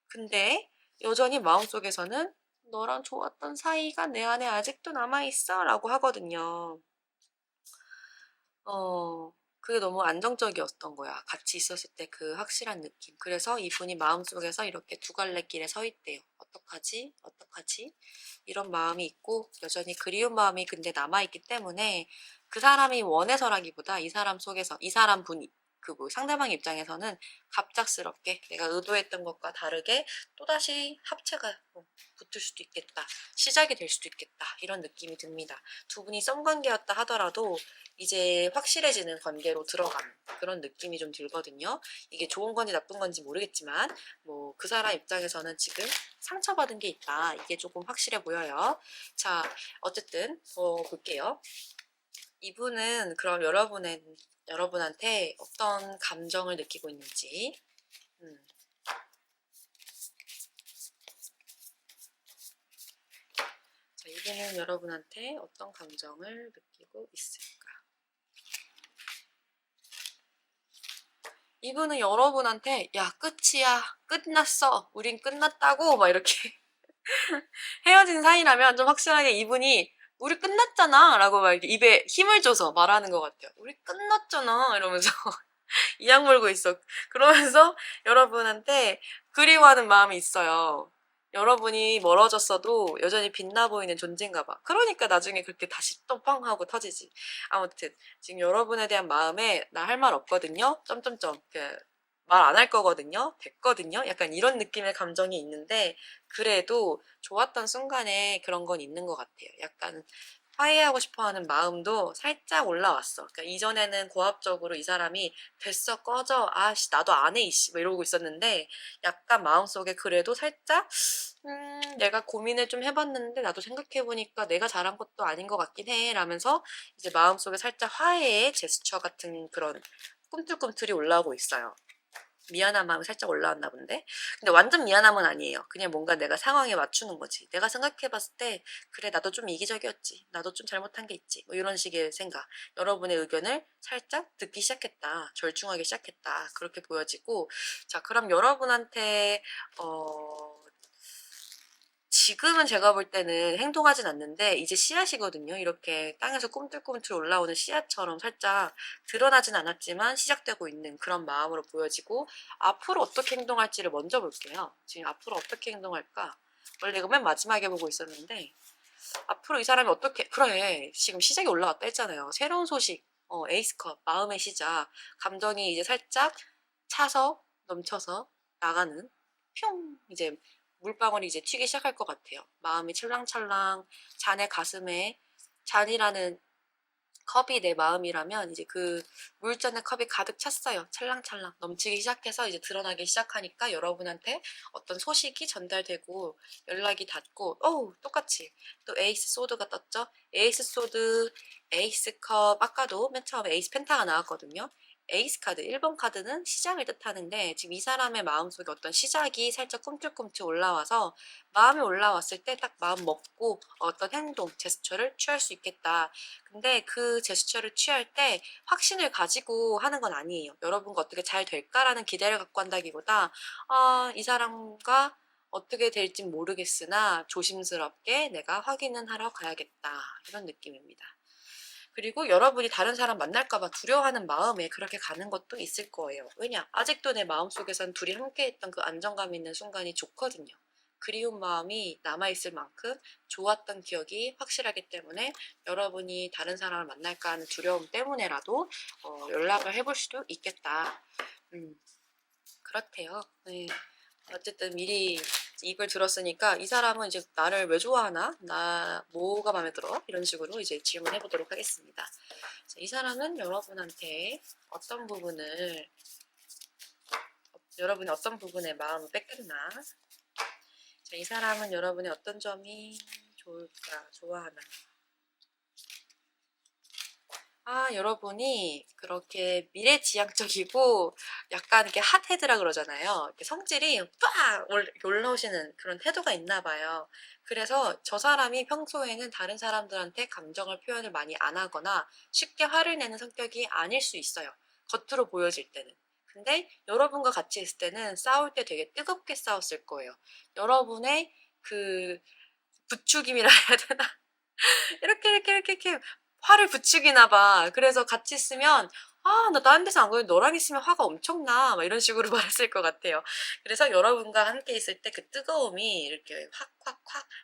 근데 여전히 마음속에서는 너랑 좋았던 사이가 내 안에 아직도 남아있어 라고 하거든요. 그게 너무 안정적이었던 거야. 같이 있었을 때 그 확실한 느낌. 그래서 이분이 마음속에서 이렇게 두 갈래 길에 서 있대요. 어떡하지? 어떡하지? 이런 마음이 있고 여전히 그리운 마음이 근데 남아있기 때문에 그 사람이 원해서라기보다 이 사람 속에서 이 사람 분이 그뭐 상대방 입장에서는 갑작스럽게 내가 의도했던 것과 다르게 또다시 합체가 붙을 수도 있겠다. 시작이 될 수도 있겠다. 이런 느낌이 듭니다. 두 분이 썸 관계였다 하더라도 이제 확실해지는 관계로 들어가는 그런 느낌이 좀 들거든요. 이게 좋은 건지 나쁜 건지 모르겠지만 뭐 그 사람 입장에서는 지금 상처받은 게 있다. 이게 조금 확실해 보여요. 자, 어쨌든 볼게요. 이분은 그럼 여러분한테 어떤 감정을 느끼고 있는지 자, 이분은 여러분한테 어떤 감정을 느끼고 있을까? 이분은 여러분한테 야 끝이야 끝났어 우린 끝났다고 막 이렇게 헤어진 사이라면 좀 확실하게 이분이 우리 끝났잖아 라고 막 이렇게 입에 힘을 줘서 말하는 것 같아요. 우리 끝났잖아 이러면서 이 악물고 있어. 그러면서 여러분한테 그리워하는 마음이 있어요. 여러분이 멀어졌어도 여전히 빛나 보이는 존재인가 봐. 그러니까 나중에 그렇게 다시 똥빵 하고 터지지. 아무튼 지금 여러분에 대한 마음에 나 할 말 없거든요. 점점점 말 안 할 거거든요. 됐거든요. 약간 이런 느낌의 감정이 있는데 그래도 좋았던 순간에 그런 건 있는 것 같아요. 약간 화해하고 싶어하는 마음도 살짝 올라왔어. 그러니까 이전에는 고압적으로 이 사람이 됐어 꺼져 아씨 나도 안 해 이씨 뭐 이러고 있었는데 약간 마음속에 그래도 살짝 내가 고민을 좀 해봤는데 나도 생각해보니까 내가 잘한 것도 아닌 것 같긴 해 라면서 이제 마음속에 살짝 화해의 제스처 같은 그런 꿈틀꿈틀이 올라오고 있어요. 미안한 마음이 살짝 올라왔나 본데 근데 완전 미안함은 아니에요. 그냥 뭔가 내가 상황에 맞추는 거지. 내가 생각해봤을 때 그래 나도 좀 이기적이었지. 나도 좀 잘못한 게 있지. 뭐 이런 식의 생각. 여러분의 의견을 살짝 듣기 시작했다. 절충하기 시작했다. 그렇게 보여지고 자 그럼 여러분한테 지금은 제가 볼 때는 행동하진 않는데 이제 씨앗이거든요. 이렇게 땅에서 꿈틀꿈틀 올라오는 씨앗처럼 살짝 드러나진 않았지만 시작되고 있는 그런 마음으로 보여지고 앞으로 어떻게 행동할지를 먼저 볼게요. 지금 앞으로 어떻게 행동할까? 원래 이거 맨 마지막에 보고 있었는데 앞으로 이 사람이 어떻게 그래 지금 시작이 올라왔다 했잖아요. 새로운 소식 에이스컵 마음의 시작 감정이 이제 살짝 차서 넘쳐서 나가는 뿅 이제 물방울이 이제 튀기 시작할 것 같아요. 마음이 찰랑찰랑 잔의 가슴에 잔이라는 컵이 내 마음이라면 이제 그 물잔의 컵이 가득 찼어요. 찰랑찰랑 넘치기 시작해서 이제 드러나기 시작하니까 여러분한테 어떤 소식이 전달되고 연락이 닿고 똑같이 또 에이스 소드가 떴죠. 에이스 소드, 에이스 컵 아까도 맨 처음에 에이스 펜타가 나왔거든요. 에이스 카드, 1번 카드는 시작을 뜻하는데 지금 이 사람의 마음속에 어떤 시작이 살짝 꿈틀꿈틀 올라와서 마음이 올라왔을 때 딱 마음 먹고 어떤 행동, 제스처를 취할 수 있겠다. 근데 그 제스처를 취할 때 확신을 가지고 하는 건 아니에요. 여러분과 어떻게 잘 될까라는 기대를 갖고 한다기보다 이 사람과 어떻게 될진 모르겠으나 조심스럽게 내가 확인은 하러 가야겠다. 이런 느낌입니다. 그리고 여러분이 다른 사람 만날까봐 두려워하는 마음에 그렇게 가는 것도 있을 거예요. 왜냐? 아직도 내 마음속에선 둘이 함께했던 그 안정감 있는 순간이 좋거든요. 그리운 마음이 남아있을 만큼 좋았던 기억이 확실하기 때문에 여러분이 다른 사람을 만날까 하는 두려움 때문에라도 연락을 해볼 수도 있겠다. 그렇대요. 네. 어쨌든 미리 입을 들었으니까 이 사람은 이제 나를 왜 좋아하나? 나 뭐가 마음에 들어? 이런 식으로 이제 질문해 보도록 하겠습니다. 자, 이 사람은 여러분한테 어떤 부분을 여러분이 어떤 부분에 마음을 뺏겼나? 자, 이 사람은 여러분의 어떤 점이 좋을까? 좋아하나? 여러분이 그렇게 미래지향적이고 약간 이렇게 핫헤드라 그러잖아요. 이렇게 성질이 빡 올라오시는 그런 태도가 있나 봐요. 그래서 저 사람이 평소에는 다른 사람들한테 감정을 표현을 많이 안 하거나 쉽게 화를 내는 성격이 아닐 수 있어요. 겉으로 보여질 때는. 근데 여러분과 같이 있을 때는 싸울 때 되게 뜨겁게 싸웠을 거예요. 여러분의 그 부추김이라 해야 되나? 이렇게 화를 부추기나 봐. 그래서 같이 있으면 나 다른 데서 안 그래도 너랑 있으면 화가 엄청나. 막 이런 식으로 말했을 것 같아요. 그래서 여러분과 함께 있을 때 그 뜨거움이 이렇게 확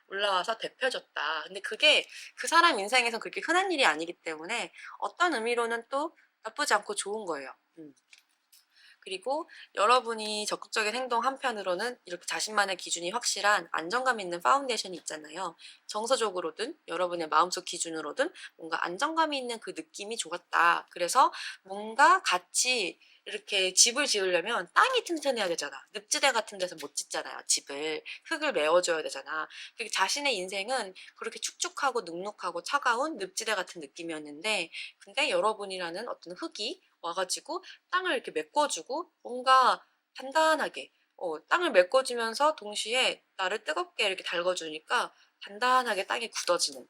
올라와서 데펴졌다. 근데 그게 그 사람 인생에서 그렇게 흔한 일이 아니기 때문에 어떤 의미로는 또 나쁘지 않고 좋은 거예요. 그리고 여러분이 적극적인 행동 한편으로는 이렇게 자신만의 기준이 확실한 안정감 있는 파운데이션이 있잖아요. 정서적으로든 여러분의 마음속 기준으로든 뭔가 안정감이 있는 그 느낌이 좋았다. 그래서 뭔가 같이 이렇게 집을 지으려면 땅이 튼튼해야 되잖아. 늪지대 같은 데서 못 짓잖아요. 집을. 흙을 메워줘야 되잖아. 그게 자신의 인생은 그렇게 축축하고 눅눅하고 차가운 늪지대 같은 느낌이었는데 근데 여러분이라는 어떤 흙이 와가지고 땅을 이렇게 메꿔주고 뭔가 단단하게 땅을 메꿔주면서 동시에 나를 뜨겁게 이렇게 달궈주니까 단단하게 땅에 굳어지는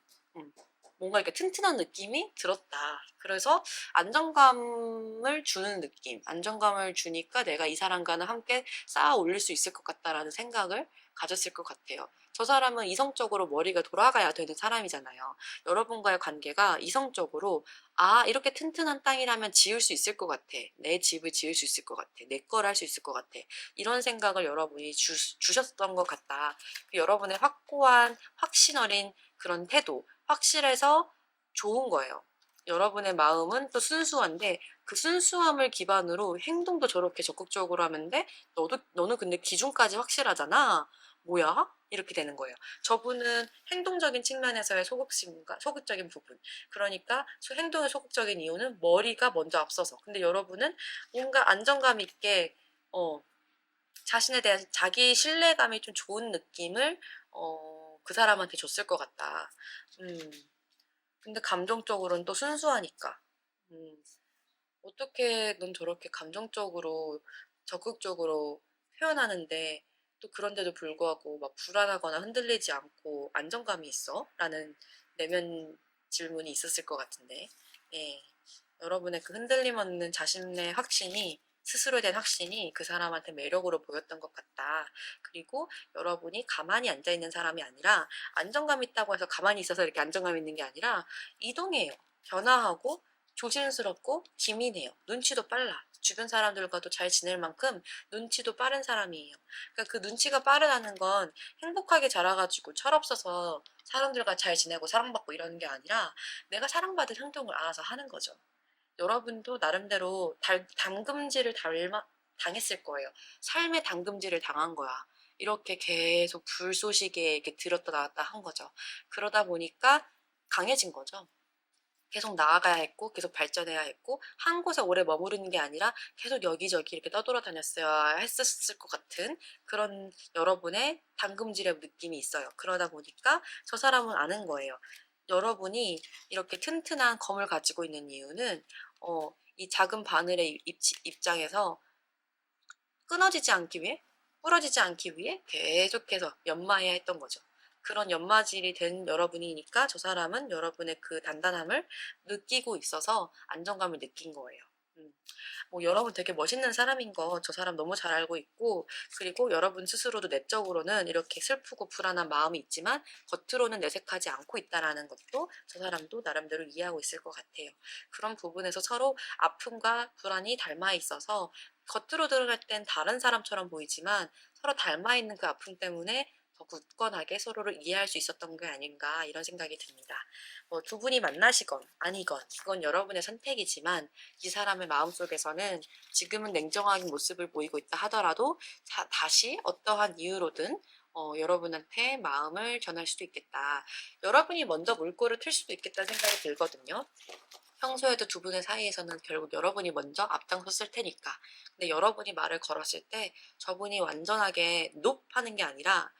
뭔가 이렇게 튼튼한 느낌이 들었다. 그래서 안정감을 주는 느낌, 안정감을 주니까 내가 이 사람과는 함께 쌓아 올릴 수 있을 것 같다라는 생각을 가졌을 것 같아요. 저 사람은 이성적으로 머리가 돌아가야 되는 사람이잖아요. 여러분과의 관계가 이성적으로 이렇게 튼튼한 땅이라면 지을 수 있을 것 같아. 내 집을 지을 수 있을 것 같아. 내 걸 할 수 있을 것 같아. 이런 생각을 여러분이 주셨던 것 같다. 여러분의 확고한 확신 어린 그런 태도, 확실해서 좋은 거예요. 여러분의 마음은 또 순수한데 그 순수함을 기반으로 행동도 저렇게 적극적으로 하는데 너는 근데 기준까지 확실하잖아. 뭐야? 이렇게 되는 거예요. 저분은 행동적인 측면에서의 소극적인 부분. 그러니까 행동의 소극적인 이유는 머리가 먼저 앞서서. 근데 여러분은 뭔가 안정감 있게 자신에 대한 자기 신뢰감이 좀 좋은 느낌을 그 사람한테 줬을 것 같다. 근데 감정적으로는 또 순수하니까. 어떻게 넌 저렇게 감정적으로 적극적으로 표현하는데 또 그런데도 불구하고 막 불안하거나 흔들리지 않고 안정감이 있어? 라는 내면 질문이 있었을 것 같은데. 예. 여러분의 그 흔들림 없는 자신의 확신이 스스로에 대한 확신이 그 사람한테 매력으로 보였던 것 같다. 그리고 여러분이 가만히 앉아있는 사람이 아니라 안정감 있다고 해서 가만히 있어서 이렇게 안정감 있는 게 아니라 이동해요. 변화하고 조심스럽고 기민해요. 눈치도 빨라. 주변 사람들과도 잘 지낼 만큼 눈치도 빠른 사람이에요. 그러니까 그 눈치가 빠르다는 건 행복하게 자라가지고 철없어서 사람들과 잘 지내고 사랑받고 이러는 게 아니라 내가 사랑받을 행동을 알아서 하는 거죠. 여러분도 나름대로 담금질을 당했을 거예요. 삶의 담금질을 당한 거야. 이렇게 계속 불쏘시개 이렇게 들었다 나왔다 한 거죠. 그러다 보니까 강해진 거죠. 계속 나아가야 했고 계속 발전해야 했고 한 곳에 오래 머무르는 게 아니라 계속 여기저기 이렇게 떠돌아다녔어야 했었을 것 같은 그런 여러분의 담금질의 느낌이 있어요. 그러다 보니까 저 사람은 아는 거예요. 여러분이 이렇게 튼튼한 검을 가지고 있는 이유는 이 작은 바늘의 입장에서 끊어지지 않기 위해 부러지지 않기 위해 계속해서 연마해야 했던 거죠. 그런 연마질이 된 여러분이니까 저 사람은 여러분의 그 단단함을 느끼고 있어서 안정감을 느낀 거예요. 뭐 여러분 되게 멋있는 사람인 거 저 사람 너무 잘 알고 있고 그리고 여러분 스스로도 내적으로는 이렇게 슬프고 불안한 마음이 있지만 겉으로는 내색하지 않고 있다라는 것도 저 사람도 나름대로 이해하고 있을 것 같아요. 그런 부분에서 서로 아픔과 불안이 닮아 있어서 겉으로 드러날 땐 다른 사람처럼 보이지만 서로 닮아 있는 그 아픔 때문에 더 굳건하게 서로를 이해할 수 있었던 게 아닌가 이런 생각이 듭니다. 뭐 두 분이 만나시건 아니건 그건 여러분의 선택이지만 이 사람의 마음속에서는 지금은 냉정한 모습을 보이고 있다 하더라도 다시 어떠한 이유로든 여러분한테 마음을 전할 수도 있겠다. 여러분이 먼저 물꼬를 틀 수도 있겠다는 생각이 들거든요. 평소에도 두 분의 사이에서는 결국 여러분이 먼저 앞장섰을 테니까. 근데 여러분이 말을 걸었을 때 저분이 완전하게 높 하는 게 아니라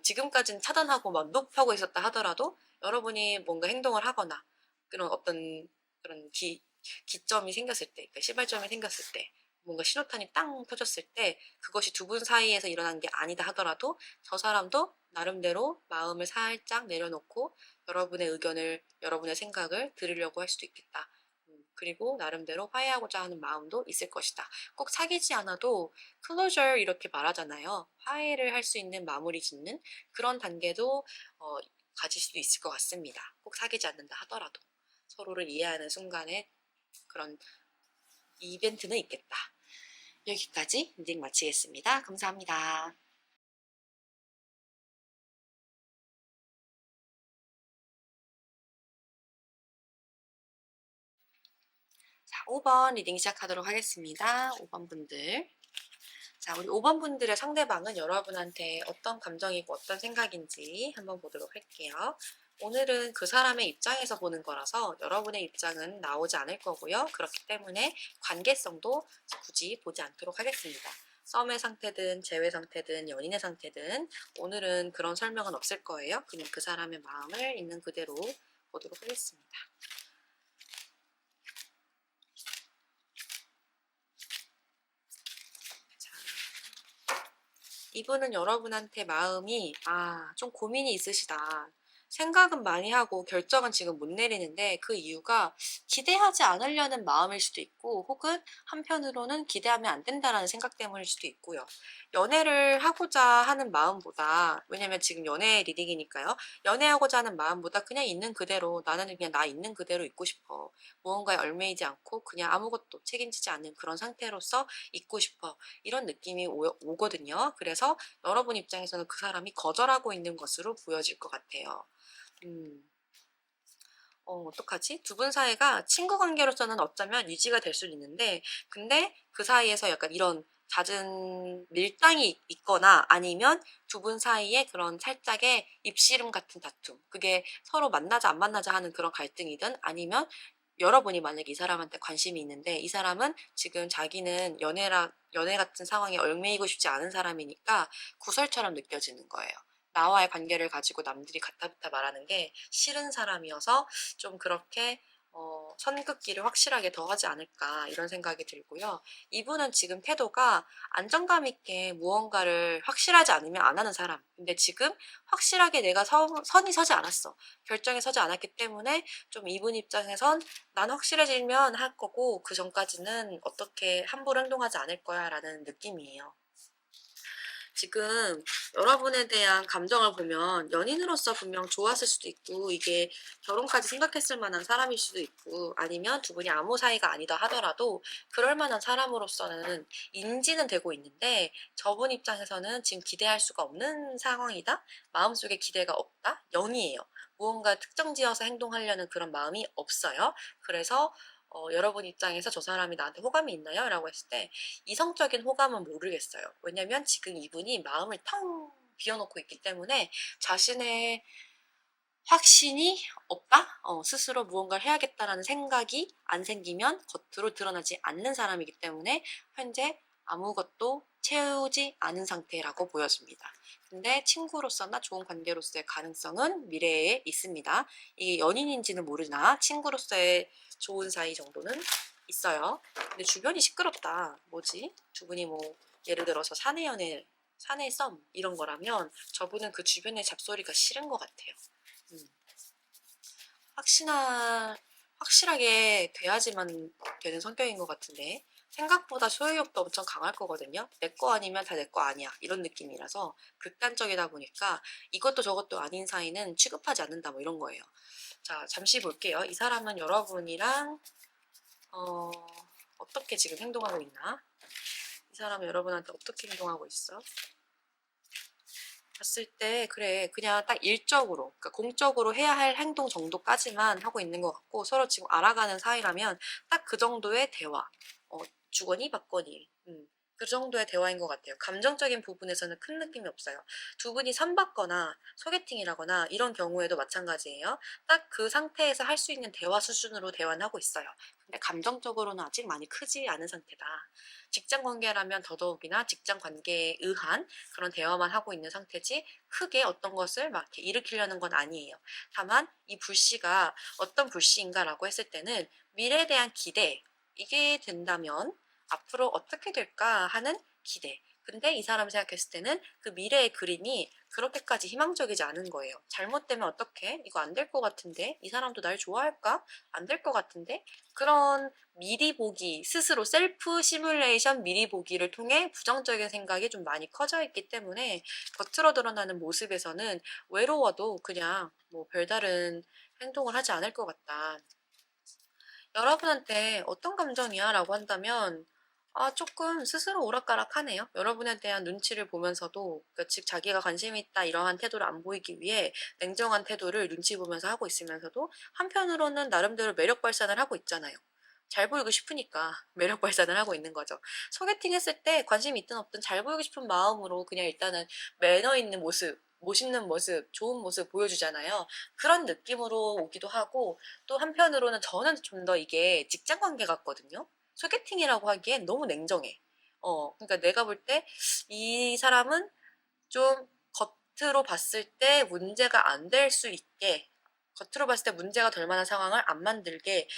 지금까지는 차단하고 막 높 하고 있었다 하더라도 여러분이 뭔가 행동을 하거나 그런 어떤 그런 기점이 생겼을 때, 그러니까 시발점이 생겼을 때, 뭔가 신호탄이 땅 터졌을 때 그것이 두 분 사이에서 일어난 게 아니다 하더라도 저 사람도 나름대로 마음을 살짝 내려놓고 여러분의 의견을, 여러분의 생각을 들으려고 할 수도 있겠다. 그리고 나름대로 화해하고자 하는 마음도 있을 것이다. 꼭 사귀지 않아도 클로저 이렇게 말하잖아요. 화해를 할 수 있는 마무리 짓는 그런 단계도 가질 수도 있을 것 같습니다. 꼭 사귀지 않는다 하더라도 서로를 이해하는 순간에 그런 이벤트는 있겠다. 여기까지 인딩 마치겠습니다. 감사합니다. 자, 5번 리딩 시작하도록 하겠습니다. 5번 분들. 자, 우리 5번 분들의 상대방은 여러분한테 어떤 감정이고 어떤 생각인지 한번 보도록 할게요. 오늘은 그 사람의 입장에서 보는 거라서 여러분의 입장은 나오지 않을 거고요. 그렇기 때문에 관계성도 굳이 보지 않도록 하겠습니다. 썸의 상태든 재회 상태든 연인의 상태든 오늘은 그런 설명은 없을 거예요. 그냥 그 사람의 마음을 있는 그대로 보도록 하겠습니다. 이분은 여러분한테 마음이 좀 고민이 있으시다. 생각은 많이 하고 결정은 지금 못 내리는데 그 이유가 기대하지 않으려는 마음일 수도 있고 혹은 한편으로는 기대하면 안 된다라는 생각 때문일 수도 있고요. 연애를 하고자 하는 마음보다 왜냐면 지금 연애 리딩이니까요. 연애하고자 하는 마음보다 그냥 있는 그대로 나는 그냥 나 있는 그대로 있고 싶어. 무언가에 얽매이지 않고 그냥 아무것도 책임지지 않는 그런 상태로서 있고 싶어. 이런 느낌이 오거든요. 그래서 여러분 입장에서는 그 사람이 거절하고 있는 것으로 보여질 것 같아요. 어떡하지? 두 분 사이가 친구 관계로서는 어쩌면 유지가 될 수는 있는데, 근데 그 사이에서 약간 이런 잦은 밀당이 있거나 아니면 두 분 사이에 그런 살짝의 입씨름 같은 다툼, 그게 서로 만나자 안 만나자 하는 그런 갈등이든 아니면 여러분이 만약에 이 사람한테 관심이 있는데 이 사람은 지금 자기는 연애 같은 상황에 얽매이고 싶지 않은 사람이니까 구설처럼 느껴지는 거예요. 나와의 관계를 가지고 남들이 갖다 붙다 말하는 게 싫은 사람이어서 좀 그렇게 선긋기를 확실하게 더 하지 않을까 이런 생각이 들고요. 이분은 지금 태도가 안정감 있게 무언가를 확실하지 않으면 안 하는 사람. 근데 지금 확실하게 내가 선이 서지 않았어. 결정이 서지 않았기 때문에 좀 이분 입장에선 난 확실해지면 할 거고 그 전까지는 어떻게 함부로 행동하지 않을 거야 라는 느낌이에요. 지금 여러분에 대한 감정을 보면 연인으로서 분명 좋았을 수도 있고 이게 결혼까지 생각했을 만한 사람일 수도 있고 아니면 두 분이 아무 사이가 아니다 하더라도 그럴 만한 사람으로서는 인지는 되고 있는데 저분 입장에서는 지금 기대할 수가 없는 상황이다? 마음속에 기대가 없다? 0이에요. 무언가 특정 지어서 행동하려는 그런 마음이 없어요. 그래서 여러분 입장에서 저 사람이 나한테 호감이 있나요? 라고 했을 때 이성적인 호감은 모르겠어요. 왜냐면 지금 이분이 마음을 텅 비워놓고 있기 때문에 자신의 확신이 없다? 스스로 무언가를 해야겠다라는 생각이 안 생기면 겉으로 드러나지 않는 사람이기 때문에 현재 아무것도 채우지 않은 상태라고 보여집니다. 근데 친구로서나 좋은 관계로서의 가능성은 미래에 있습니다. 이게 연인인지는 모르나 친구로서의 좋은 사이 정도는 있어요. 근데 주변이 시끄럽다. 뭐지? 두 분이 뭐 예를 들어서 사내 연애, 사내 썸 이런 거라면 저분은 그 주변의 잡소리가 싫은 것 같아요. 확실하게 돼야지만 되는 성격인 것 같은데 생각보다 소유욕도 엄청 강할 거거든요. 내 거 아니면 다 내 거 아니야 이런 느낌이라서 극단적이다 보니까 이것도 저것도 아닌 사이는 취급하지 않는다 뭐 이런 거예요. 자, 잠시 볼게요. 이 사람은 여러분이랑 어떻게 지금 행동하고 있나? 이 사람은 여러분한테 어떻게 행동하고 있어? 봤을 때 그래 그냥 딱 일적으로 그러니까 공적으로 해야 할 행동 정도까지만 하고 있는 것 같고 서로 지금 알아가는 사이라면 딱 그 정도의 대화 주거니 받거니 그 정도의 대화인 것 같아요. 감정적인 부분에서는 큰 느낌이 없어요. 두 분이 선받거나 소개팅이라거나 이런 경우에도 마찬가지예요. 딱 그 상태에서 할 수 있는 대화 수준으로 대화는 하고 있어요. 근데 감정적으로는 아직 많이 크지 않은 상태다. 직장 관계라면 더더욱이나 직장 관계에 의한 그런 대화만 하고 있는 상태지 크게 어떤 것을 막 이렇게 일으키려는 건 아니에요. 다만 이 불씨가 어떤 불씨인가라고 했을 때는 미래에 대한 기대 이게 된다면 앞으로 어떻게 될까 하는 기대. 근데 이 사람이 생각했을 때는 그 미래의 그림이 그렇게까지 희망적이지 않은 거예요. 잘못되면 어떡해? 이거 안 될 것 같은데? 이 사람도 날 좋아할까? 안 될 것 같은데? 그런 미리 보기, 스스로 셀프 시뮬레이션 미리 보기를 통해 부정적인 생각이 좀 많이 커져 있기 때문에 겉으로 드러나는 모습에서는 외로워도 그냥 뭐 별다른 행동을 하지 않을 것 같다. 여러분한테 어떤 감정이야? 라고 한다면 조금 스스로 오락가락하네요. 여러분에 대한 눈치를 보면서도 즉 자기가 관심 있다 이러한 태도를 안 보이기 위해 냉정한 태도를 눈치 보면서 하고 있으면서도 한편으로는 나름대로 매력 발산을 하고 있잖아요. 잘 보이고 싶으니까 매력 발산을 하고 있는 거죠. 소개팅 했을 때 관심 있든 없든 잘 보이고 싶은 마음으로 그냥 일단은 매너 있는 모습, 멋있는 모습, 좋은 모습 보여주잖아요. 그런 느낌으로 오기도 하고 또 한편으로는 저는 좀 더 이게 직장 관계 같거든요. 소개팅이라고 하기엔 너무 냉정해. 그러니까 내가 볼 때 이 사람은 좀 겉으로 봤을 때 문제가 안 될 수 있게 겉으로 봤을 때 문제가 될 만한 상황을 안 만들게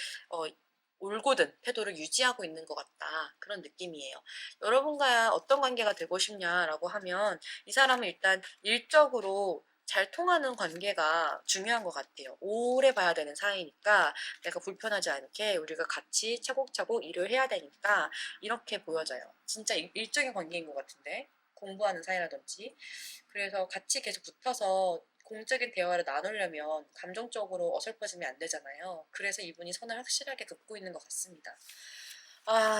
올곧은 태도를 유지하고 있는 것 같다. 그런 느낌이에요. 여러분과 어떤 관계가 되고 싶냐라고 하면 이 사람은 일단 일적으로 잘 통하는 관계가 중요한 것 같아요. 오래 봐야 되는 사이니까 내가 불편하지 않게 우리가 같이 차곡차곡 일을 해야 되니까 이렇게 보여져요. 진짜 일적인 관계인 것 같은데 공부하는 사이라든지 그래서 같이 계속 붙어서 공적인 대화를 나누려면 감정적으로 어설퍼지면 안 되잖아요. 그래서 이분이 선을 확실하게 긋고 있는 것 같습니다.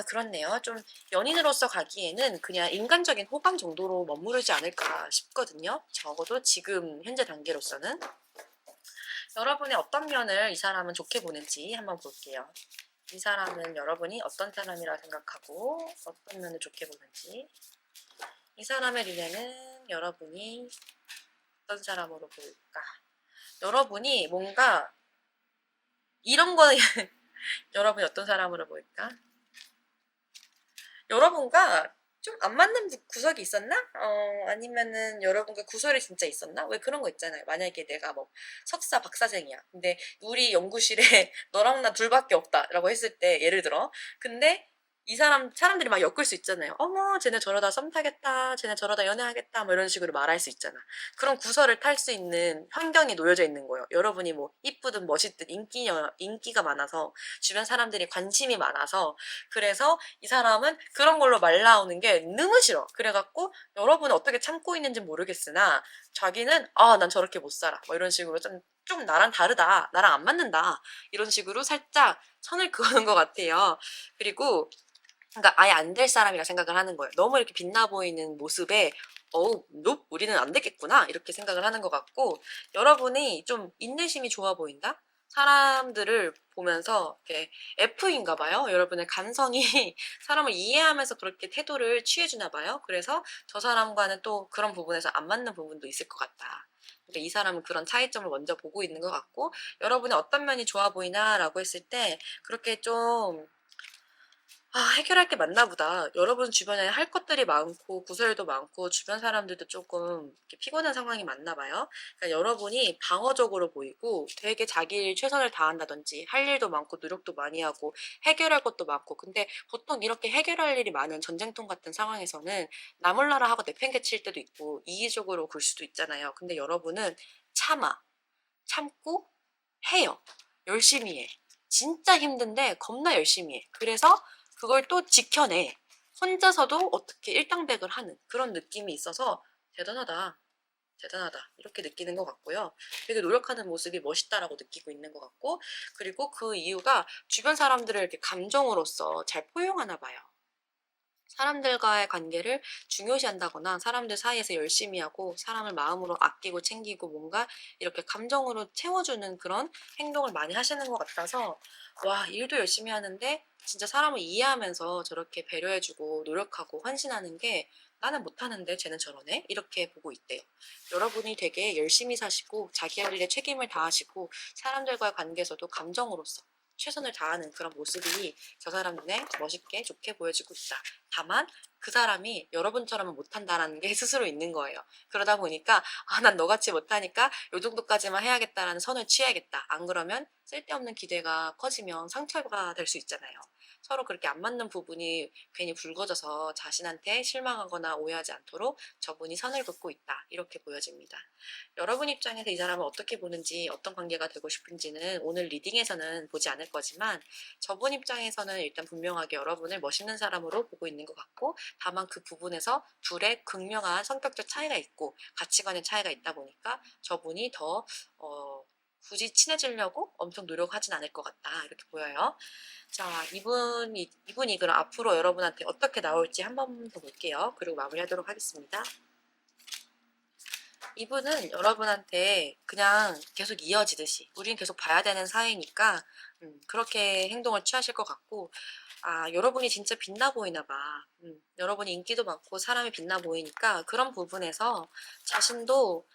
그렇네요. 좀 연인으로서 가기에는 그냥 인간적인 호감 정도로 머무르지 않을까 싶거든요. 적어도 지금 현재 단계로서는. 여러분의 어떤 면을 이 사람은 좋게 보는지 한번 볼게요. 이 사람은 여러분이 어떤 사람이라 생각하고 어떤 면을 좋게 보는지. 이 사람의 눈에는 여러분이 어떤 사람으로 보일까? 여러분이 뭔가 이런 거는 여러분이 어떤 사람으로 보일까? 여러분과 좀 안 맞는 구석이 있었나? 아니면은 여러분과 구설이 진짜 있었나? 왜 그런 거 있잖아요. 만약에 내가 뭐 석사 박사생이야. 근데 우리 연구실에 너랑 나 둘밖에 없다라고 했을 때 예를 들어. 근데 이 사람들이 막 엮을 수 있잖아요. 어머, 쟤네 저러다 썸 타겠다. 쟤네 저러다 연애하겠다. 뭐 이런 식으로 말할 수 있잖아. 그런 구설을 탈 수 있는 환경이 놓여져 있는 거예요. 여러분이 뭐 이쁘든 멋있든 인기가 많아서 주변 사람들이 관심이 많아서 그래서 이 사람은 그런 걸로 말 나오는 게 너무 싫어. 그래갖고 여러분은 어떻게 참고 있는지 모르겠으나 자기는 난 저렇게 못 살아. 뭐 이런 식으로 좀 나랑 다르다. 나랑 안 맞는다. 이런 식으로 살짝 선을 그어는 것 같아요. 그리고 그러니까 아예 안 될 사람이라 생각을 하는 거예요. 너무 이렇게 빛나 보이는 모습에 우리는 안 되겠구나 이렇게 생각을 하는 것 같고 여러분이 좀 인내심이 좋아 보인다? 사람들을 보면서 이렇게 F인가 봐요. 여러분의 감성이 사람을 이해하면서 그렇게 태도를 취해주나 봐요. 그래서 저 사람과는 또 그런 부분에서 안 맞는 부분도 있을 것 같다. 그러니까 이 사람은 그런 차이점을 먼저 보고 있는 것 같고 여러분의 어떤 면이 좋아 보이나 라고 했을 때 그렇게 좀 해결할 게 많나 보다. 여러분 주변에 할 것들이 많고 구설도 많고 주변 사람들도 조금 이렇게 피곤한 상황이 많나 봐요. 그러니까 여러분이 방어적으로 보이고 되게 자기 최선을 다한다든지 할 일도 많고 노력도 많이 하고 해결할 것도 많고 근데 보통 이렇게 해결할 일이 많은 전쟁통 같은 상황에서는 나 몰라라 하고 내팽개칠 때도 있고 이기적으로 굴 수도 있잖아요. 근데 여러분은 참고 해요. 열심히 해. 진짜 힘든데 겁나 열심히 해. 그래서 그걸 또 지켜내. 혼자서도 어떻게 일당백을 하는 그런 느낌이 있어서 대단하다. 대단하다. 이렇게 느끼는 것 같고요. 되게 노력하는 모습이 멋있다라고 느끼고 있는 것 같고, 그리고 그 이유가 주변 사람들을 이렇게 감정으로서 잘 포용하나 봐요. 사람들과의 관계를 중요시한다거나 사람들 사이에서 열심히 하고 사람을 마음으로 아끼고 챙기고 뭔가 이렇게 감정으로 채워주는 그런 행동을 많이 하시는 것 같아서 와, 일도 열심히 하는데 진짜 사람을 이해하면서 저렇게 배려해주고 노력하고 헌신하는 게 나는 못하는데 쟤는 저러네? 이렇게 보고 있대요. 여러분이 되게 열심히 사시고 자기 할 일에 책임을 다하시고 사람들과의 관계에서도 감정으로서 최선을 다하는 그런 모습이 저 사람 눈에 멋있게 좋게 보여지고 있다. 다만 그 사람이 여러분처럼은 못한다라는 게 스스로 있는 거예요. 그러다 보니까 난 너같이 못하니까 요 정도까지만 해야겠다라는 선을 취해야겠다. 안 그러면 쓸데없는 기대가 커지면 상처가 될 수 있잖아요. 서로 그렇게 안 맞는 부분이 괜히 붉어져서 자신한테 실망하거나 오해하지 않도록 저분이 선을 긋고 있다. 이렇게 보여집니다. 여러분 입장에서 이 사람을 어떻게 보는지 어떤 관계가 되고 싶은지는 오늘 리딩에서는 보지 않을 거지만 저분 입장에서는 일단 분명하게 여러분을 멋있는 사람으로 보고 있는 것 같고 다만 그 부분에서 둘의 극명한 성격적 차이가 있고 가치관의 차이가 있다 보니까 저분이 더 굳이 친해지려고 엄청 노력하진 않을 것 같다 이렇게 보여요. 자, 이분이 그럼 앞으로 여러분한테 어떻게 나올지 한 번 더 볼게요. 그리고 마무리하도록 하겠습니다. 이분은 여러분한테 그냥 계속 이어지듯이 우린 계속 봐야 되는 사이니까 그렇게 행동을 취하실 것 같고 여러분이 진짜 빛나 보이나 봐. 여러분이 인기도 많고 사람이 빛나 보이니까 그런 부분에서 자신도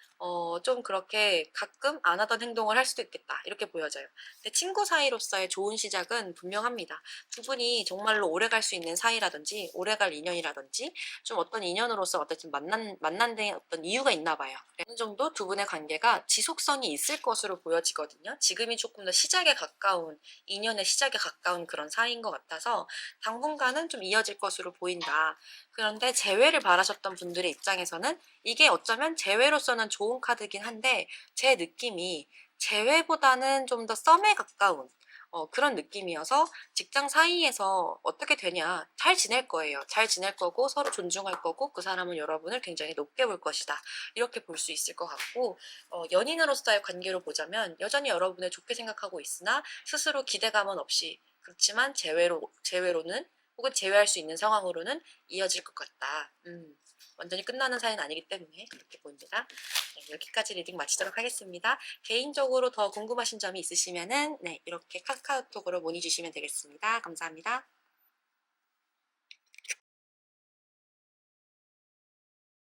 좀 그렇게 가끔 안 하던 행동을 할 수도 있겠다. 이렇게 보여져요. 근데 친구 사이로서의 좋은 시작은 분명합니다. 두 분이 정말로 오래 갈 수 있는 사이라든지 오래 갈 인연이라든지 좀 어떤 인연으로서 어떤 만난 데 어떤 이유가 있나 봐요. 어느 정도 두 분의 관계가 지속성이 있을 것으로 보여지거든요. 지금이 조금 더 시작에 가까운 인연의 시작에 가까운 그런 사이인 것 같아서 당분간은 좀 이어질 것으로 보인다. 그런데 재회를 바라셨던 분들의 입장에서는 이게 어쩌면 재회로서는 좋은 카드긴 한데 제 느낌이 재회보다는 좀 더 썸에 가까운 그런 느낌이어서 직장 사이에서 어떻게 되냐 잘 지낼 거예요. 잘 지낼 거고 서로 존중할 거고 그 사람은 여러분을 굉장히 높게 볼 것이다. 이렇게 볼 수 있을 것 같고 연인으로서의 관계로 보자면 여전히 여러분을 좋게 생각하고 있으나 스스로 기대감은 없이 그렇지만 재회로는 혹은 제외할 수 있는 상황으로는 이어질 것 같다. 완전히 끝나는 사이는 아니기 때문에 그렇게 보입니다. 네, 여기까지 리딩 마치도록 하겠습니다. 개인적으로 더 궁금하신 점이 있으시면은 이렇게 카카오톡으로 문의 주시면 되겠습니다. 감사합니다.